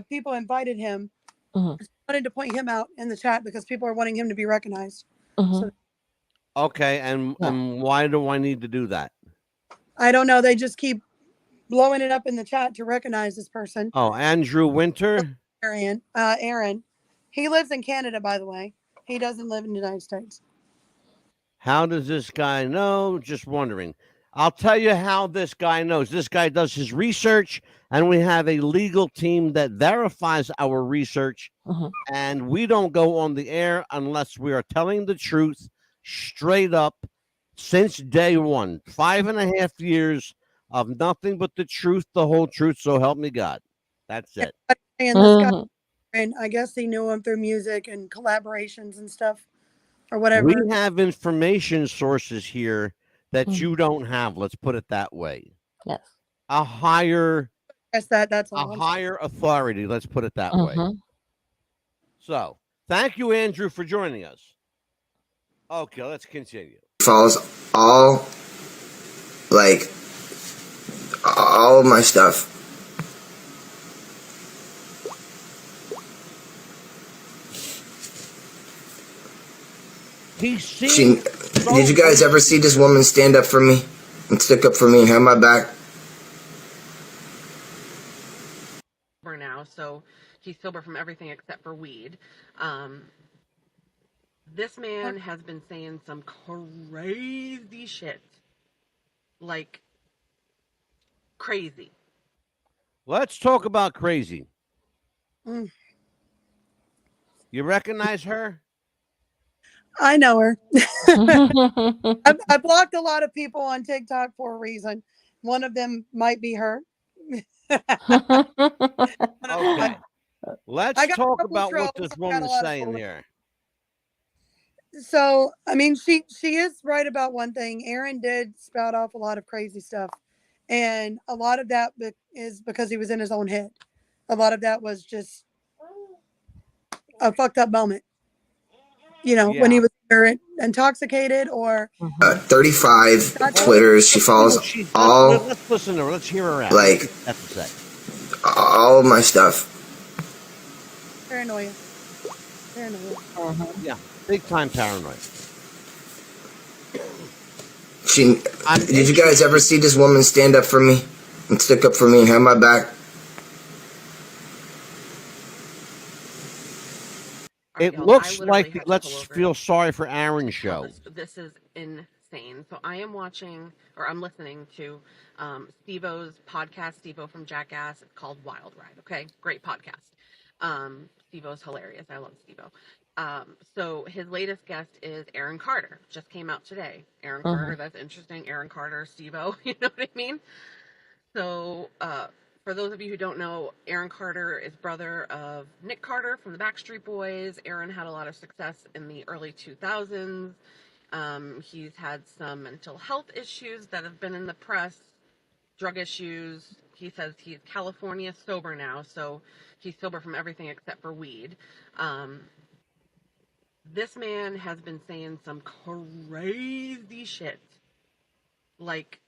People invited him. Wanted to point him out in the chat because people are wanting him to be recognized. So, okay, and why do I need to do that? I don't know. They just keep blowing it up in the chat to recognize this person. Oh, Andrew Winter. Aaron. He lives in Canada, by the way. He doesn't live in the United States. How does this guy know? Just wondering. I'll tell you how this guy knows. This guy does his research, and we have a legal team that verifies our research. And we don't go on the air unless we are telling the truth straight up since day one. 5.5 years of nothing but the truth, the whole truth. So help me God. That's it. And this guy, and I guess he knew him through music and collaborations and stuff or whatever. We have information sources here that you don't have. Let's put it that way. Yes. A higher, that's a higher authority. Let's put it that way. So, thank you, Andrew, for joining us. Okay, let's continue. Follows all of my stuff. He seemed Did you guys ever see this woman stand up for me and stick up for me and have my back? Now, so he's sober from everything except for weed. This man has been saying some crazy shit. Like, crazy. Let's talk about crazy. Mm. You recognize her? I know her. I blocked a lot of people on TikTok for a reason. One of them might be her. Okay. Let's talk about what this woman's saying here. So, I mean, she is right about one thing. Aaron did spout off a lot of crazy stuff. And a lot of that is because he was in his own head. A lot of that was just a fucked up moment. You know, when he was either intoxicated or 35 Twitters. She follows all. Let's listen to her. Let's hear her out. Like, That's to say. all of my stuff. Paranoia. Yeah, big time paranoia. Did you guys ever see this woman stand up for me and stick up for me and have my back? It looks like Let's Feel Sorry for Aaron show. This is insane. So I am watching, or I'm listening to Steve-O's podcast, Steve-O from Jackass. It's called Wild Ride. Okay, great podcast. Steve-O's hilarious. I love Steve-O. So his latest guest is Aaron Carter. Just came out today. Aaron Carter, that's interesting. Aaron Carter, Steve-O, you know what I mean? So for those of you who don't know, Aaron Carter is brother of Nick Carter from the Backstreet Boys. Aaron had a lot of success in the early 2000s. He's had some mental health issues that have been in the press, drug issues. He says he's California sober now, so he's sober from everything except for weed. This man has been saying some crazy shit. Like,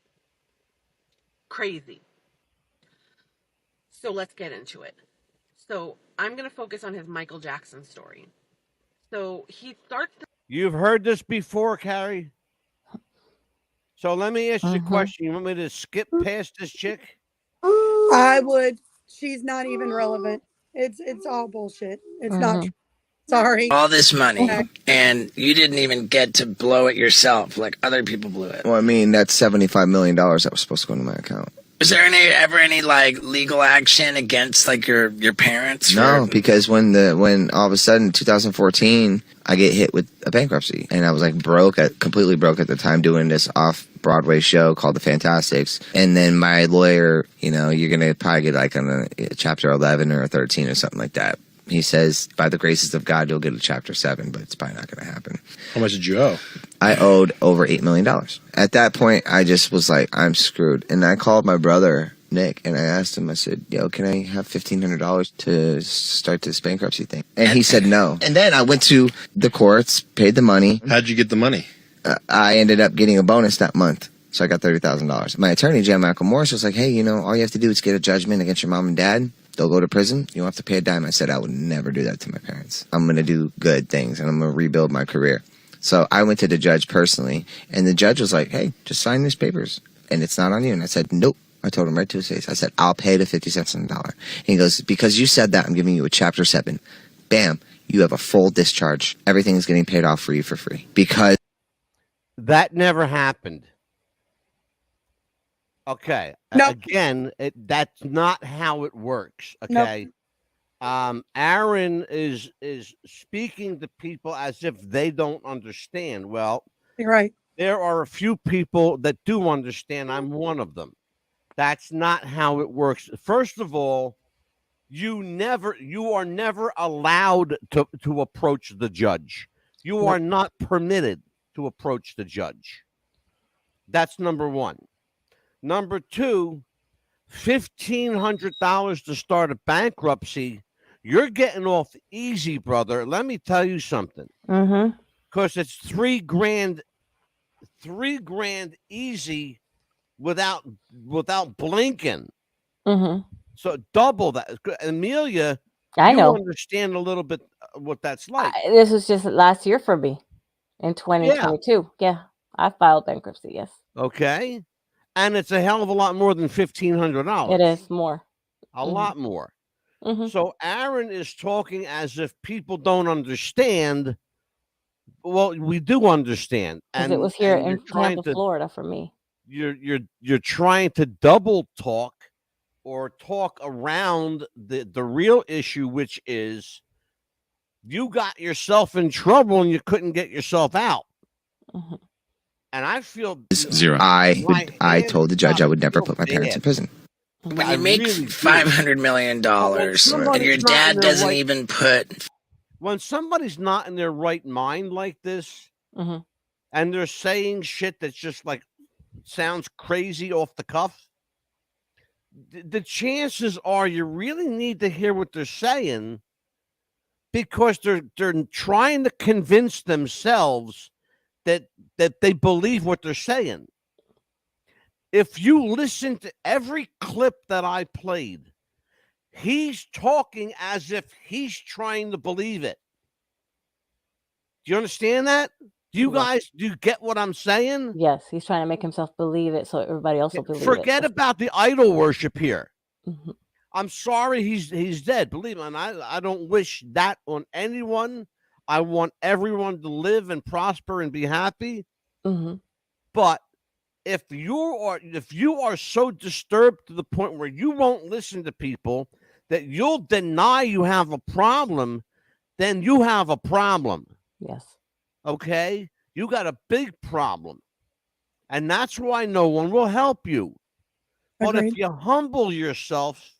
crazy. So let's get into it. So I'm going to focus on his Michael Jackson story. So he starts... You've heard this before, Carrie? So let me ask you a question. You want me to skip past this chick? I would. She's not even relevant. It's all bullshit. It's not true. Sorry. All this money, and you didn't even get to blow it yourself, like other people blew it. Well, I mean, that's $75 million that was supposed to go into my account. Was there ever any like legal action against like your parents? No, because when all of a sudden 2014, I get hit with a bankruptcy, and I was like completely broke at the time, doing this off-Broadway show called The Fantastics. And then my lawyer, you're gonna probably get like on a chapter 11 or 13 or something like that. He says, by the graces of God, you'll get a chapter 7, but it's probably not going to happen. How much did you owe? I owed over $8 million. At that point, I just was like, I'm screwed. And I called my brother, Nick, and I asked him, I said, yo, can I have $1,500 to start this bankruptcy thing? And he said no. And then I went to the courts, paid the money. How'd you get the money? I ended up getting a bonus that month. So I got $30,000. My attorney, Jan Michael Morris, was like, hey, all you have to do is get a judgment against your mom and dad. They'll go to prison. You don't have to pay a dime. I said I would never do that to my parents. I'm going to do good things, and I'm going to rebuild my career. So I went to the judge personally, and the judge was like, hey, just sign these papers, and it's not on you. And I said, nope. I told him right to his face. I said, I'll pay the 50 cents on the dollar. And he goes, because you said that, I'm giving you a chapter 7. Bam. You have a full discharge. Everything is getting paid off for you for free. Because that never happened. Okay. Nope. Again, that's not how it works. Okay. Nope. Aaron is speaking to people as if they don't understand. Well, you're right. There are a few people that do understand. I'm one of them. That's not how it works. First of all, you are never allowed to approach the judge. You are not permitted to approach the judge. That's number one. Number two, $1,500 to start a bankruptcy. You're getting off easy, brother. Let me tell you something. Because it's $3,000 easy without blinking. So double that. Amelia, I know. You understand a little bit what that's like. This was just last year for me. In 2022. Yeah. I filed bankruptcy. Yes. Okay. And it's a hell of a lot more than $1,500. It is more. A lot more. Mhm. So Aaron is talking as if people don't understand. Well, we do understand. Because it was here in you're trying Tampa, to Florida for me. you're trying to double talk or talk around the real issue, which is you got yourself in trouble and you couldn't get yourself out. Mhm. And I feel Zero. I told the judge I would never put my parents in prison. When you make $500 million and your dad doesn't even put. When somebody's not in their right mind like this, Mhm. and they're saying shit that's just like sounds crazy off the cuff, the chances are you really need to hear what they're saying, because they're trying to convince themselves that they believe what they're saying. If you listen to every clip that I played, he's talking as if he's trying to believe it. Do you understand that? Do you guys, do you get what I'm saying? Yes, he's trying to make himself believe it so everybody else will believe it. Forget about the idol worship here. Mhm. I'm sorry he's dead. Believe me, and I don't wish that on anyone. I want everyone to live and prosper and be happy. Mhm. But if you are so disturbed to the point where you won't listen to people, that you'll deny you have a problem, then you have a problem. Yes. Okay? You got a big problem. And that's why no one will help you. But if Agreed. you humble yourself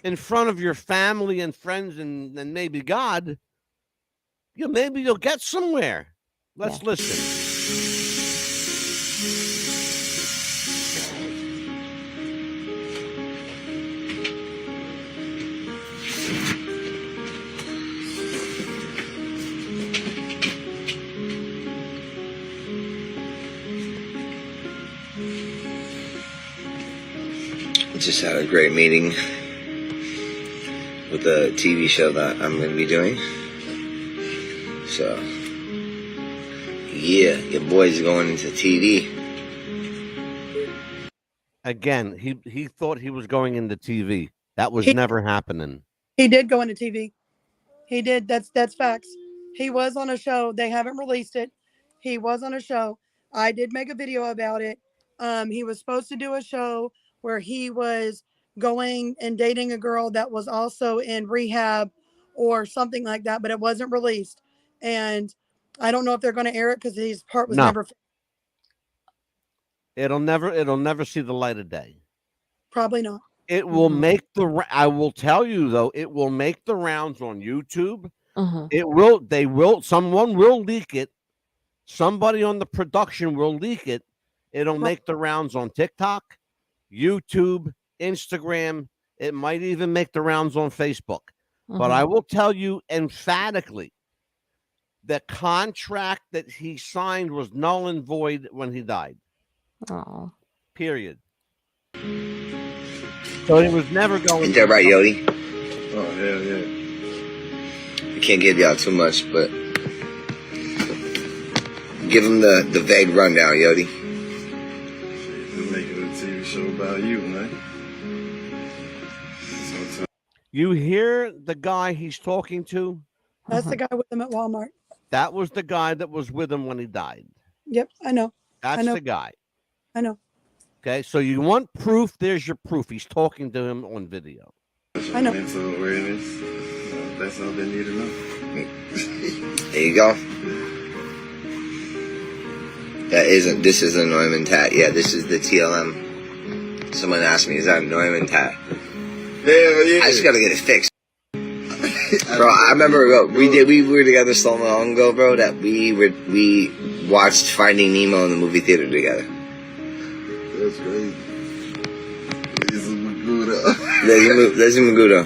in front of your family and friends and maybe God, maybe you'll get somewhere. Let's listen. Just had a great meeting with the TV show that I'm going to be doing. So, yeah, your boy's going into TV. Again, he thought he was going into TV. That was never happening. He did go into TV. He did. That's facts. He was on a show. They haven't released it. He was on a show. I did make a video about it. He was supposed to do a show where he was going and dating a girl that was also in rehab or something like that, but it wasn't released. And I don't know if they're going to air it because his part was never. It'll never see the light of day. Probably not. It will make I will tell you though, it will make the rounds on YouTube. It will. Someone will leak it. Somebody on the production will leak it. It'll make the rounds on TikTok, YouTube, Instagram. It might even make the rounds on Facebook. But I will tell you emphatically, the contract that he signed was null and void when he died. Oh. Period. So he was never going. Ain't that right, Yodi? Oh, hell yeah. I can't give y'all too much, but give him the vague rundown, Yodi. We're making a TV show about you, man. You hear the guy he's talking to? That's the guy with him at Walmart. That was the guy that was with him when he died. Yep, I know. That's I know. the guy. I know. Okay, so you want proof? There's your proof. He's talking to him on video. I know. Mental awareness. That's all they need to know. There you go. This is a Neumann tat. Yeah, this is the TLM. Someone asked me, is that a Neumann tat? Hell yeah. I just gotta get it fixed. Bro, I remember we were together so long ago, bro, that we watched Finding Nemo in the movie theater together. That's crazy. This is Maguda. There's Maguda.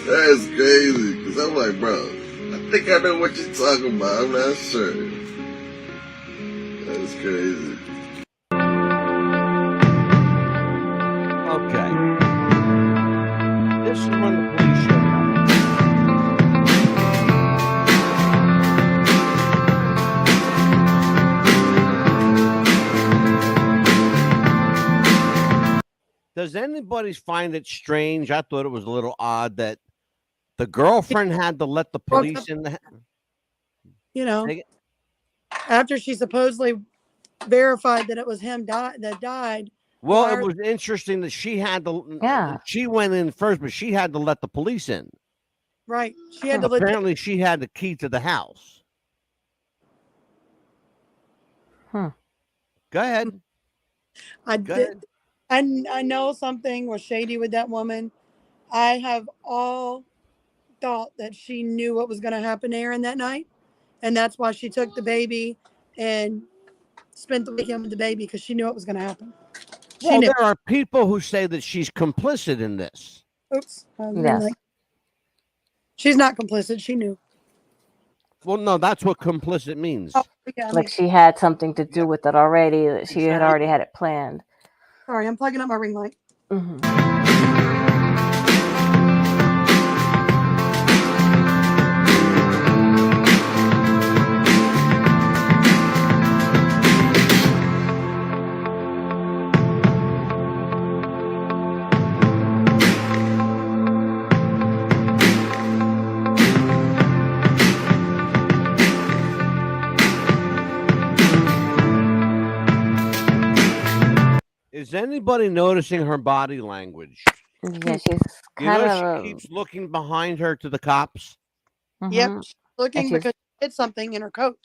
That's crazy. Cause I'm like, bro, I think I know what you're talking about. I'm not sure. That's crazy. Okay. This is when the police showed up. Does anybody find it strange? I thought it was a little odd that the girlfriend had to let the police in the. You know, after she supposedly verified that it was him that died. Well, it was interesting that she had to. Yeah. She went in first, but she had to let the police in. Right. She had to Apparently, she had the key to the house. Hmm. Go ahead. I did. I know something was shady with that woman. I have all thought that she knew what was going to happen to Aaron that night, and that's why she took the baby and spent the weekend with the baby, because she knew what was going to happen. Well, there are people who say that she's complicit in this. Oops. Yes. She's not complicit. She knew. Well, no, that's what complicit means. Oh, yeah, Like she had something to do with it already. That she had already had it planned. Sorry, I'm plugging up my ring light. Is anybody noticing her body language? Yeah, she's You know, kind she of. keeps looking behind her to the cops. Yep. She's looking And she's- because she hid something in her coat.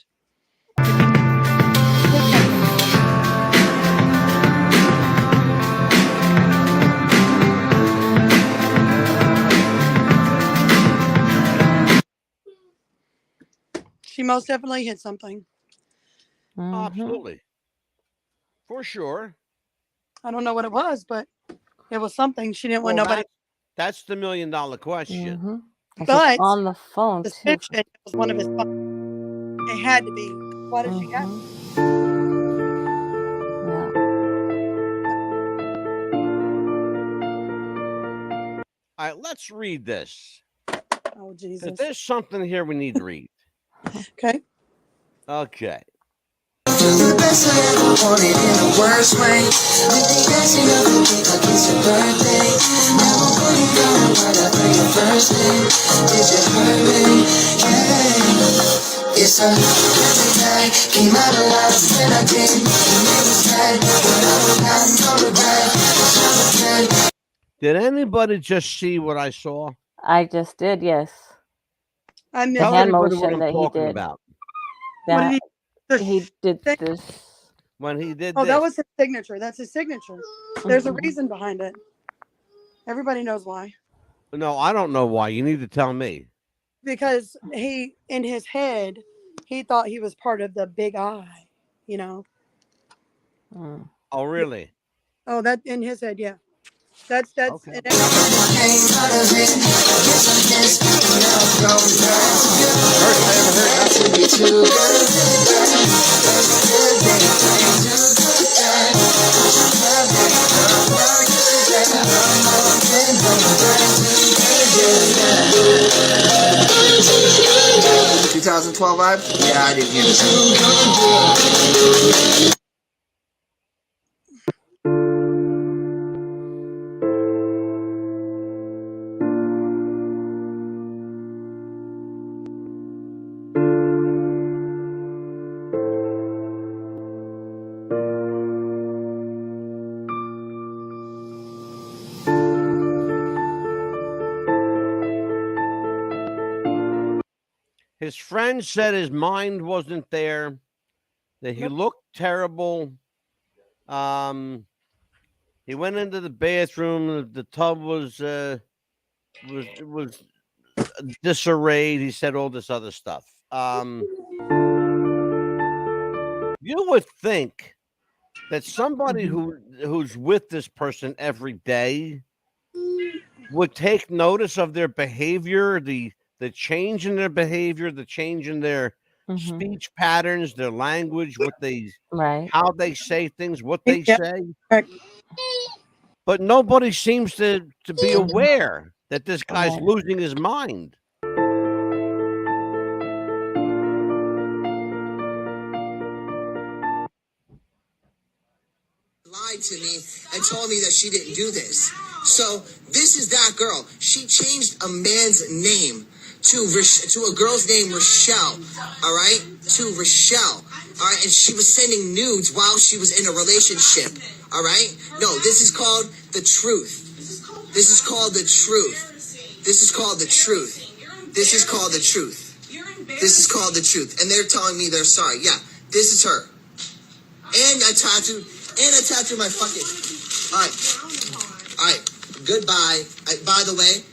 She most definitely hid something. Absolutely. For sure. I don't know what it was, but it was something. She didn't want Well, nobody. that's the $1 million question. And But she's on the phone too. suspicion it was one of his. It had to be. Why did she have? All right, let's read this. Oh, Jesus. 'Cause there's something here we need to read. Okay. Okay. The best I ever wanted in the worst way. With the icing of the cake like it's your birthday. Now I'm putting down a word after your first name. Did you hurt me? Yeah. It's a perfect night. Came out alive, then I did. And it was sad, but I don't got no regret. 'Cause I was good. Did anybody just see what I saw? I just did, yes. I missed The Tell hand everybody what motion I'm that he talking did. about. That he did this. When he did Oh, this. that was his signature. That's his signature. There's a reason behind it. Everybody knows why. No, I don't know why. You need to tell me. Because he, in his head, he thought he was part of the big I, you know. Oh, really? Oh, that in his head, yeah. That's Okay. and $2012 vibe? Yeah, I didn't hear this. His friend said his mind wasn't there, that he looked terrible. He went into the bathroom. The tub was disarrayed. He said all this other stuff. You would think that somebody who's with this person every day would take notice of their behavior, the change in their behavior, the change in their speech patterns, their language, what they how they say things, what they say. But nobody seems to be aware that this guy's losing his mind. Lied lied to me and told me that she didn't do this. So this is that girl. She changed a man's name to a girl's name, Rochelle. All right, to Rochelle. All right, and she was sending nudes while she was in a relationship. All right, no, this is called the truth. This is called the truth. This is called the truth. This is called the truth. This is called the truth. And they're telling me they're sorry. Yeah, this is her. And I tattooed my fucking. All right. Goodbye. By the way,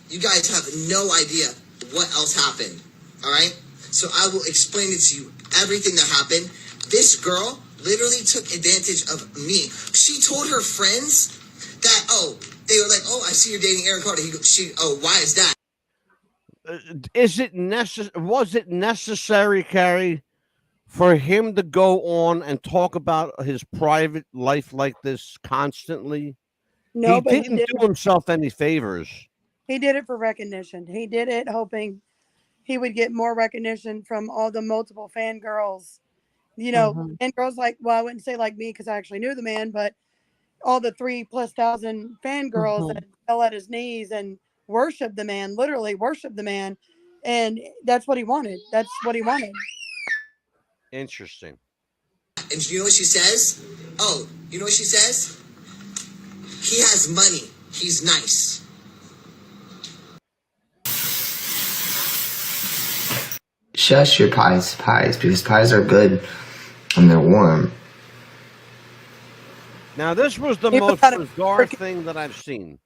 you guys have no idea what else happened. All right. So I will explain it to you. Everything that happened. This girl literally took advantage of me. She told her friends that, they were like, I see you're dating Aaron Carter. Why is that? Was it necessary, Carrie, for him to go on and talk about his private life like this constantly? No, he but didn't do himself any favors. He did it for recognition. He did it hoping he would get more recognition from all the multiple fangirls. And girls like, well, I wouldn't say like me because I actually knew the man, but all the 3,000+ fangirls that fell at his knees and worshiped the man, literally worshiped the man. And that's what he wanted. That's what he wanted. Interesting. And you know what she says? You know what she says? He has money. He's nice. Shush your pies, because pies are good and they're warm. Now, this was the most bizarre thing that I've seen.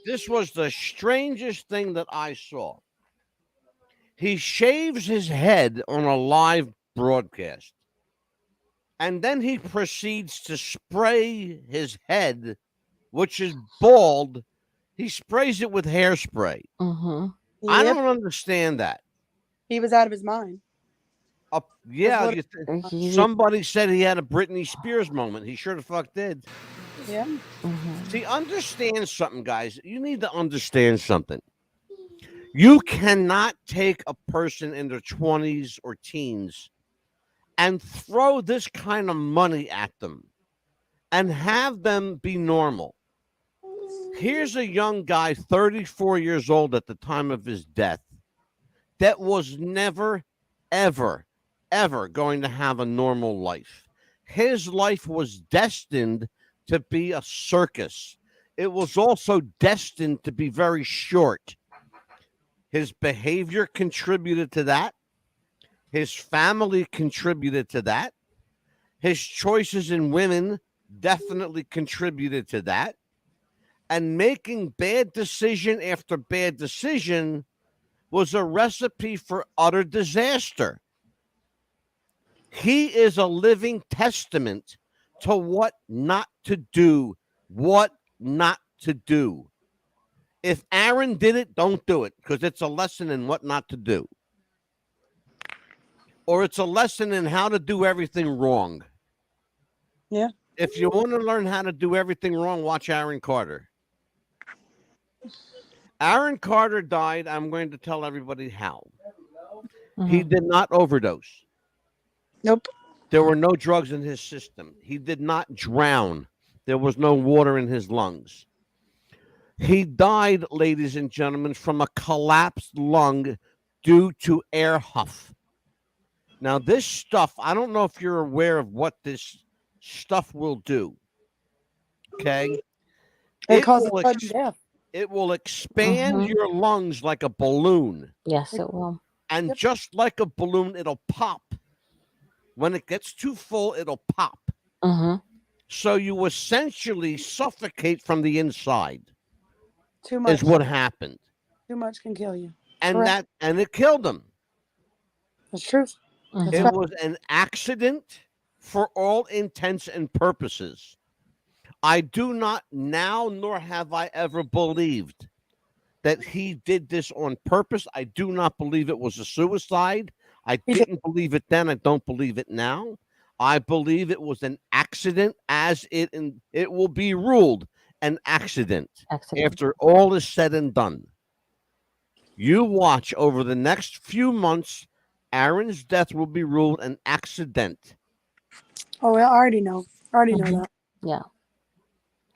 This was the strangest thing that I saw. He shaves his head on a live broadcast. And then he proceeds to spray his head, which is bald. He sprays it with hairspray. I don't understand that. He was out of his mind. Yeah, somebody said he had a Britney Spears moment. He sure the fuck did. Yeah. See, understand something, guys. You need to understand something. You cannot take a person in their 20s or teens and throw this kind of money at them and have them be normal. Here's a young guy, 34 years old at the time of his death, that was never, ever, ever going to have a normal life. His life was destined to be a circus. It was also destined to be very short. His behavior contributed to that. His family contributed to that. His choices in women definitely contributed to that. And making bad decision after bad decision was a recipe for utter disaster. He is a living testament to what not to do, what not to do. If Aaron did it, don't do it, because it's a lesson in what not to do. Or it's a lesson in how to do everything wrong. Yeah. If you want to learn how to do everything wrong, watch Aaron Carter. Aaron Carter died. I'm going to tell everybody how. He did not overdose. Nope. There were no drugs in his system. He did not drown. There was no water in his lungs. He died, ladies and gentlemen, from a collapsed lung due to air huff. Now, this stuff, I don't know if you're aware of what this stuff will do. Okay? It causes sudden death. It will expand your lungs like a balloon. Yes, it will. And just like a balloon, it'll pop. When it gets too full, it'll pop. So you essentially suffocate from the inside. Too much is what happened. Too much can kill you. And Correct. it killed him. That's true. It was an accident for all intents and purposes. I do not now, nor have I ever believed that he did this on purpose. I do not believe it was a suicide. I didn't believe it then. I don't believe it now. I believe it was an accident, as it will be ruled an accident after all is said and done. You watch over the next few months, Aaron's death will be ruled an accident. Oh, well, I already know. I already know that. Yeah.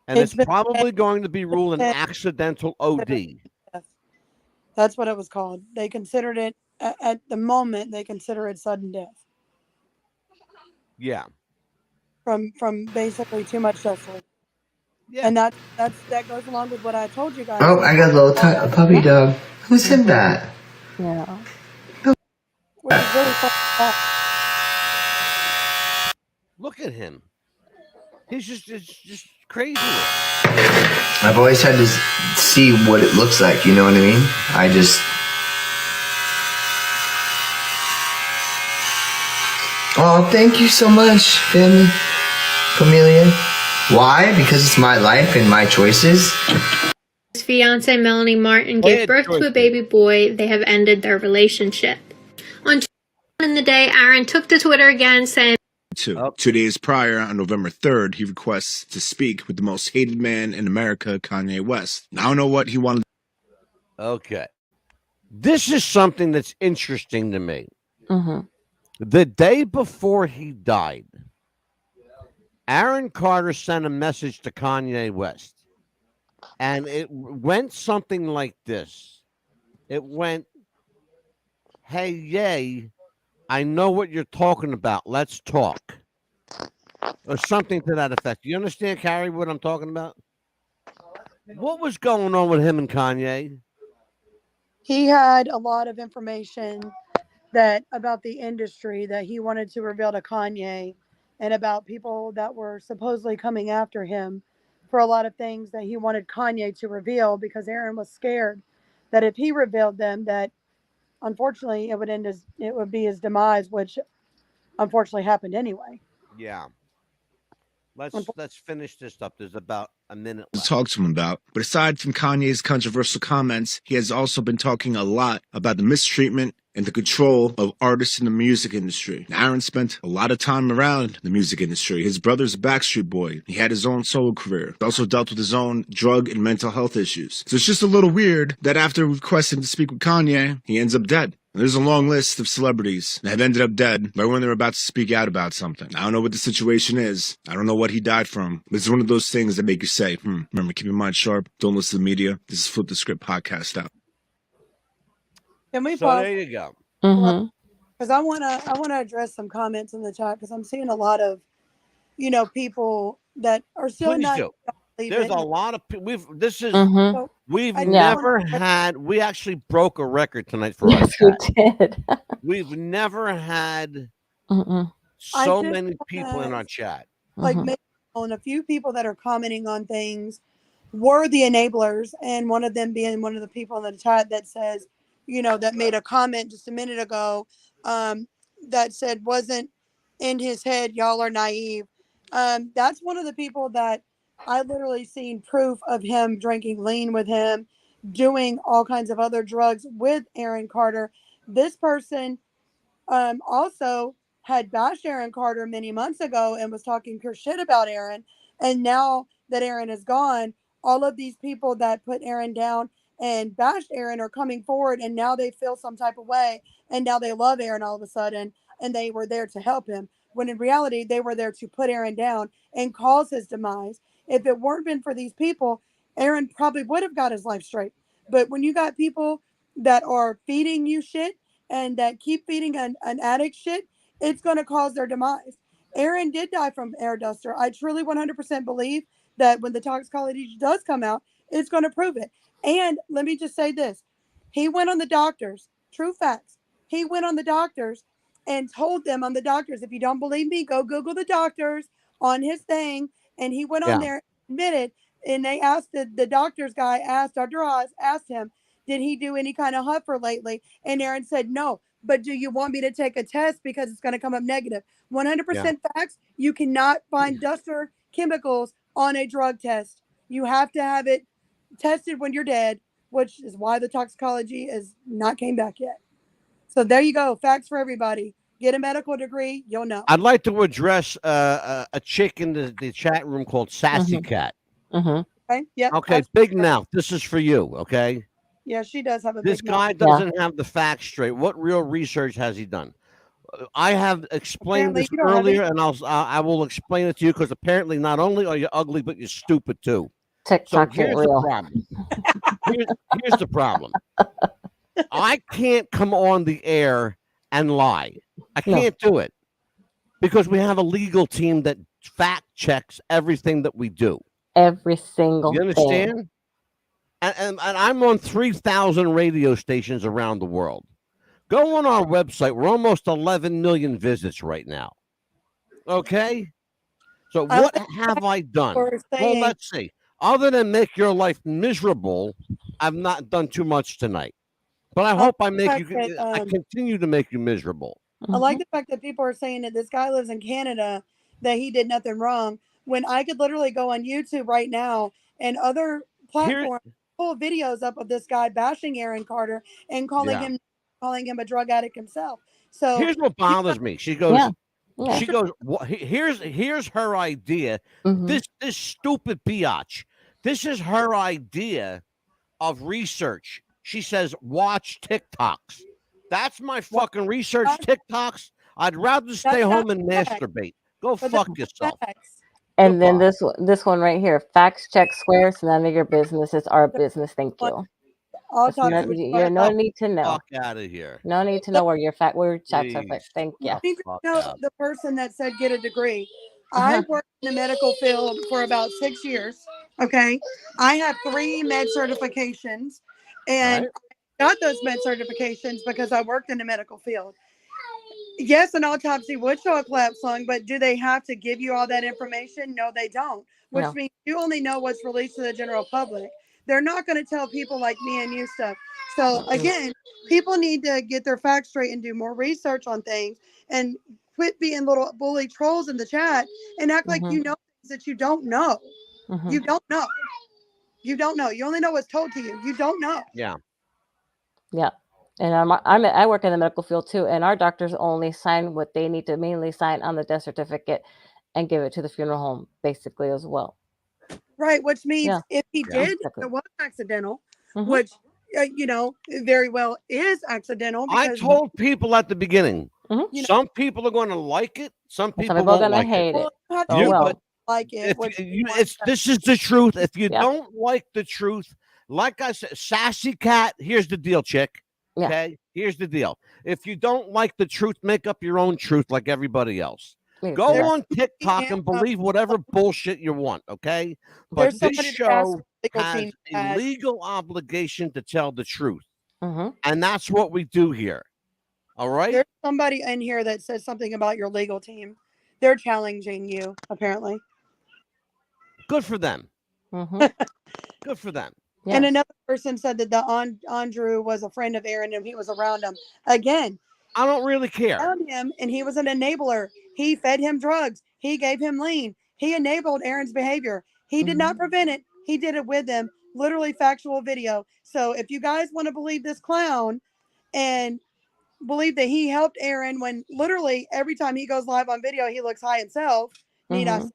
And it's been probably going to be ruled an said- accidental OD. That's what it was called. They considered it at the moment. They consider it sudden death Yeah. from basically too much dustwood. Yeah. And that goes along with what I told you guys. Oh, I got a puppy dog. Who said that? Yeah. Which is really fun. Look at him. He's just crazy. I've always had to see what it looks like, you know what I mean? Oh, thank you so much, family. Familia. Why? Because it's my life and my choices. His fiancee Melanie Martin gave birth to a baby boy. They have ended their relationship. On in the day, Aaron took to Twitter again saying, 2 days prior, on November 3rd, he requests to speak with the most hated man in America, Kanye West. Now, I don't know what he wanted. Okay. This is something that's interesting to me. Mm-hmm. The day before he died, Aaron Carter sent a message to Kanye West. And it went something like this. It went, "Hey, yay, I know what you're talking about. Let's talk." Or something to that effect. You understand, Carrie, what I'm talking about? What was going on with him and Kanye? He had a lot of information about the industry that he wanted to reveal to Kanye, and about people that were supposedly coming after him for a lot of things that he wanted Kanye to reveal, because Aaron was scared that if he revealed them, that unfortunately it would be his demise, which unfortunately happened anyway. Yeah. Let's finish this up. There's about a minute To left. talk to him about. But aside from Kanye's controversial comments, he has also been talking a lot about the mistreatment and the control of artists in the music industry. Aaron spent a lot of time around the music industry. His brother's a Backstreet Boy. He had his own solo career. He also dealt with his own drug and mental health issues. So it's just a little weird that after requesting to speak with Kanye, he ends up dead. And there's a long list of celebrities that have ended up dead right when they're about to speak out about something. I don't know what the situation is. I don't know what he died from. But it's one of those things that make you say, remember, keep your mind sharp. Don't listen to the media. This is Flip the Script podcast out. Can we So pause? there you go. Mm-hmm. Because I wanna address some comments in the chat, because I'm seeing a lot of, people that are still Please not. do. believe There's it. a lot of Mm-hmm. we've I never want- had. We actually broke a record tonight for our Yes, we chat. did. We've never had Mm-mm. I so just many people in wanna, our chat. like, Mhm. make known a few people that are commenting on things were the enablers, and one of them being one of the people in the chat that says, that made a comment just a minute ago, that said wasn't in his head. Y'all are naive. That's one of the people that I literally seen proof of him drinking lean with him, doing all kinds of other drugs with Aaron Carter. This person also had bashed Aaron Carter many months ago and was talking pure shit about Aaron. And now that Aaron is gone, all of these people that put Aaron down and bashed Aaron are coming forward, and now they feel some type of way, and now they love Aaron all of a sudden, and they were there to help him. When in reality, they were there to put Aaron down and cause his demise. If it weren't been for these people, Aaron probably would have got his life straight. But when you got people that are feeding you shit and that keep feeding an addict shit, it's going to cause their demise. Aaron did die from air duster. I truly 100% believe that when the toxicology does come out, it's going to prove it. And let me just say this. He went on the doctors, true facts. He went on the doctors and told them on the doctors, if you don't believe me, go Google the doctors on his thing. And he went on Yeah. there, admitted, and they asked the doctors guy, Dr. Oz, asked him, did he do any kind of huffer lately? And Aaron said, no. But do you want me to take a test because it's going to come up negative? 100% facts. You cannot find duster chemicals on a drug test. You have to have it tested when you're dead, which is why the toxicology is not came back yet. So there you go. Facts for everybody. Get a medical degree. You'll know. I'd like to address a chick in the chat room called Sassy Cat. Mm-hmm. Okay. Yep. Okay, Big Mouth. This is for you. Okay. Yeah, she does have a This big guy mouth. doesn't have the facts straight. What real research has he done? I have explained Apparently this you don't have earlier, any- and I will explain it to you because apparently not only are you ugly, but you're stupid too. So TikTok ain't here's the real. problem. Here's the problem. I can't come on the air and lie. I No. can't do it because we have a legal team that fact checks everything that we do. Every single You thing. understand? And I'm on 3,000 radio stations around the world. Go on our website. We're almost 11 million visits right now. Okay? So I what like have I done? people are Well, saying- let's see. Other than make your life miserable, I've not done too much tonight. But I hope I make fact you. that, I continue to make you miserable. I like the fact that people are saying that this guy lives in Canada, that he did nothing wrong, when I could literally go on YouTube right now and other platforms pull videos up of this guy bashing Aaron Carter and calling him a drug addict himself. So Here's what bothers me. She goes. Yeah. Yeah. She goes. Here's her idea. Mhm. This stupid biatch. This is her idea of research. She says, watch TikToks. That's my fucking research. TikToks. I'd rather stay home and masturbate. Go fuck yourself. And then this one right here, facts check squares, none of your business. It's our business. Thank you. I'll It's talk no, to you you're no about- need to know. Fuck out of here. No need to know where your checks are. Jeez. Thank you. I need to know the person that said get a degree. Uh-huh. I worked in the medical field for about 6 years. Okay. I have 3 med certifications, and I got those med certifications because I worked in the medical field. Yes, an autopsy would show a collapse lung, but do they have to give you all that information? No, they don't, which No. means you only know what's released to the general public. They're not going to tell people like me and you stuff. So again, people need to get their facts straight and do more research on things and quit being little bully trolls in the chat and act like you know things that you don't know. You don't know. You don't know. You only know what's told to you. You don't know. Yeah. Yeah. And I work in the medical field too, and our doctors only sign what they need to mainly sign on the death certificate and give it to the funeral home, basically, as well. Right, which means Yeah. if he Yeah. did, Exactly. it was accidental, Mhm. which very well is accidental. I Because told people at the beginning. You know- Some people are going to like it. Some people people are won't gonna like hate it. it. Well, Oh, well. but like it. if which you, this is the truth. If you Yeah. don't like the truth, like I said, sassy cat. Here's the deal, chick. Yeah. Okay, here's the deal. If you don't like the truth, make up your own truth like everybody else. Go Yes. on TikTok and believe whatever bullshit you want, okay? But There's this somebody that asked show legal has team a has- legal obligation to tell the truth. Mhm. And that's what we do here. All right? There's somebody in here that says something about your legal team. They're challenging you, apparently. Good for them. Mhm. Good for them. Yeah. And another person said that the Andrew was a friend of Aaron and he was around him. Again, I don't really care. around him and he was an enabler. He fed him drugs. He gave him lean. He enabled Aaron's behavior. He did not prevent it. He did it with him. Literally factual video. So if you guys want to believe this clown and believe that he helped Aaron when literally every time he goes live on video, he looks high himself. Need I Mhm. say?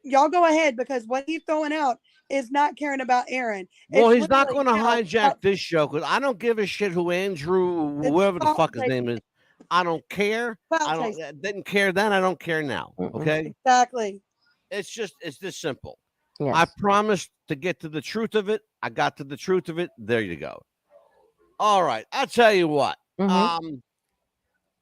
Y'all go ahead because what he's throwing out is not caring about Aaron. Well, It's he's not literally going to now hijack this show because I don't give a shit who Andrew, It's whoever the about fuck his chasing. name is. I don't care. Clout I don't chasing. didn't care then. I don't care now. Okay. Exactly. It's this simple. Yes. I promised to get to the truth of it. I got to the truth of it. There you go. All right. I'll tell you what.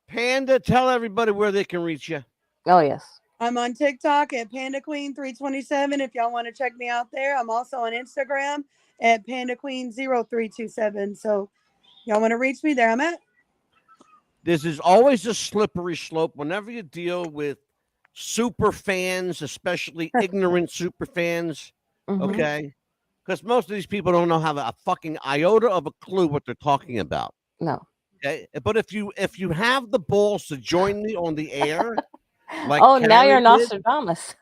Panda, tell everybody where they can reach you. Oh, yes. I'm on TikTok at Panda Queen 327. If y'all want to check me out there, I'm also on Instagram at Panda Queen 0327. So y'all want to reach me there? I'm at. This is always a slippery slope whenever you deal with super fans, especially ignorant super fans. Mhm. Okay. Because most of these people don't know have a fucking iota of a clue what they're talking about. No. Okay. But if you have the balls to join me on the air, like Oh, now you're Karen did, Nostradamus.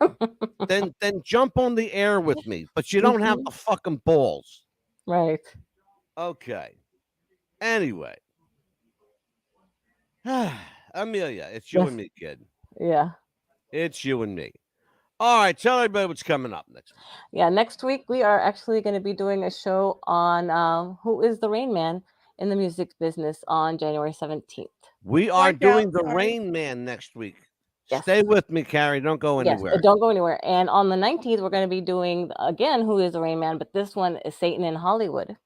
then jump on the air with me. But you don't have the fucking balls. Right. Okay. Anyway. Amelia, it's you Yes. and me, kid. Yeah. It's you and me. All right, tell everybody what's coming up next. Yeah. Next week, we are actually going to be doing a show on who is the Rain Man in the music business on January 17th. We are Blacked doing out, the sorry. Rain Man next week. Yes. Stay with me, Carrie. Don't go Yes, anywhere. don't go anywhere. And on the 19th, we're going to be doing again Who is the Rain Man, but this one is Satan in Hollywood.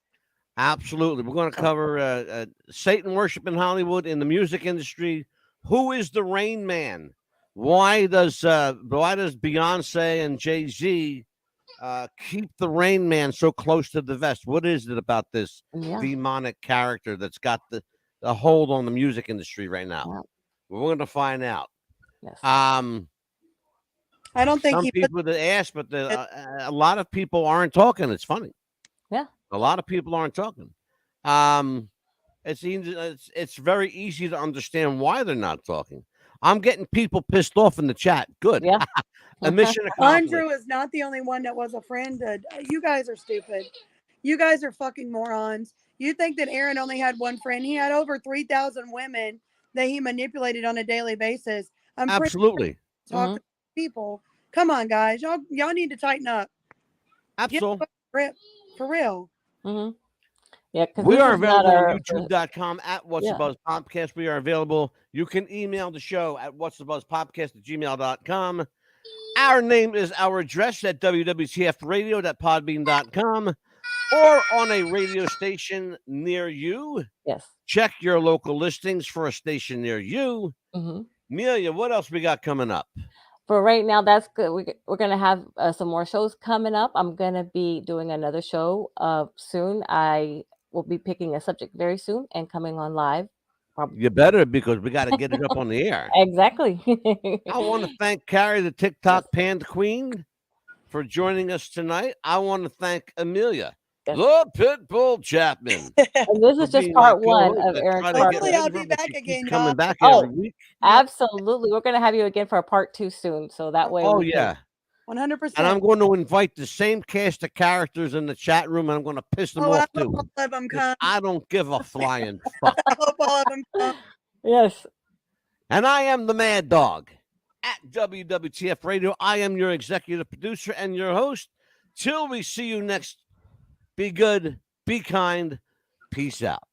Absolutely. We're going to cover Satan worship in Hollywood, in the music industry. Who is the Rain Man? Why does Beyonce and Jay-Z keep the Rain Man so close to the vest? What is it about this demonic character that's got the hold on the music industry right now? Yeah. We're going to find out. Yes. I don't think some people that ask, but a lot of people aren't talking. It's funny. Yeah. A lot of people aren't talking. It's very easy to understand why they're not talking. I'm getting people pissed off in the chat. Good. Yeah. A mission accomplished. Andrew is not the only one that was a friend. You guys are stupid. You guys are fucking morons. You think that Aaron only had one friend? He had over 3,000 women that he manipulated on a daily basis. I'm absolutely talking to people. Come on, guys. Y'all need to tighten up. Absolutely. For real. Mm-hmm. Yeah, because we are available on youtube.com at What's the Buzz Podcast. We are available. You can email the show at what'sthebuzzpodcast@gmail.com. Our name is our address at wwtfradio.podbean.com or on a radio station near you. Yes. Check your local listings for a station near you. Mm-hmm. Amelia, what else we got coming up? For right now, that's good. We're going to have some more shows coming up. I'm going to be doing another show soon. I will be picking a subject very soon and coming on live. You better, because we got to get it up on the air. Exactly. I want to thank Carrie, the TikTok Panned Queen, for joining us tonight. I want to thank Amelia, the Pitbull Chapman. And this is just part one of Aaron Carter. Hopefully I'll be back again. Coming back every week. Absolutely. We're going to have you again for a part 2 soon. So that way. 100%. And I'm going to invite the same cast of characters in the chat room, and I'm going to piss them off too. All of them come. I don't give a flying fuck. I hope all of them come. Yes. And I am the Mad Dog at WWTF Radio. I am your executive producer and your host. Till we see you next, be good, be kind, peace out.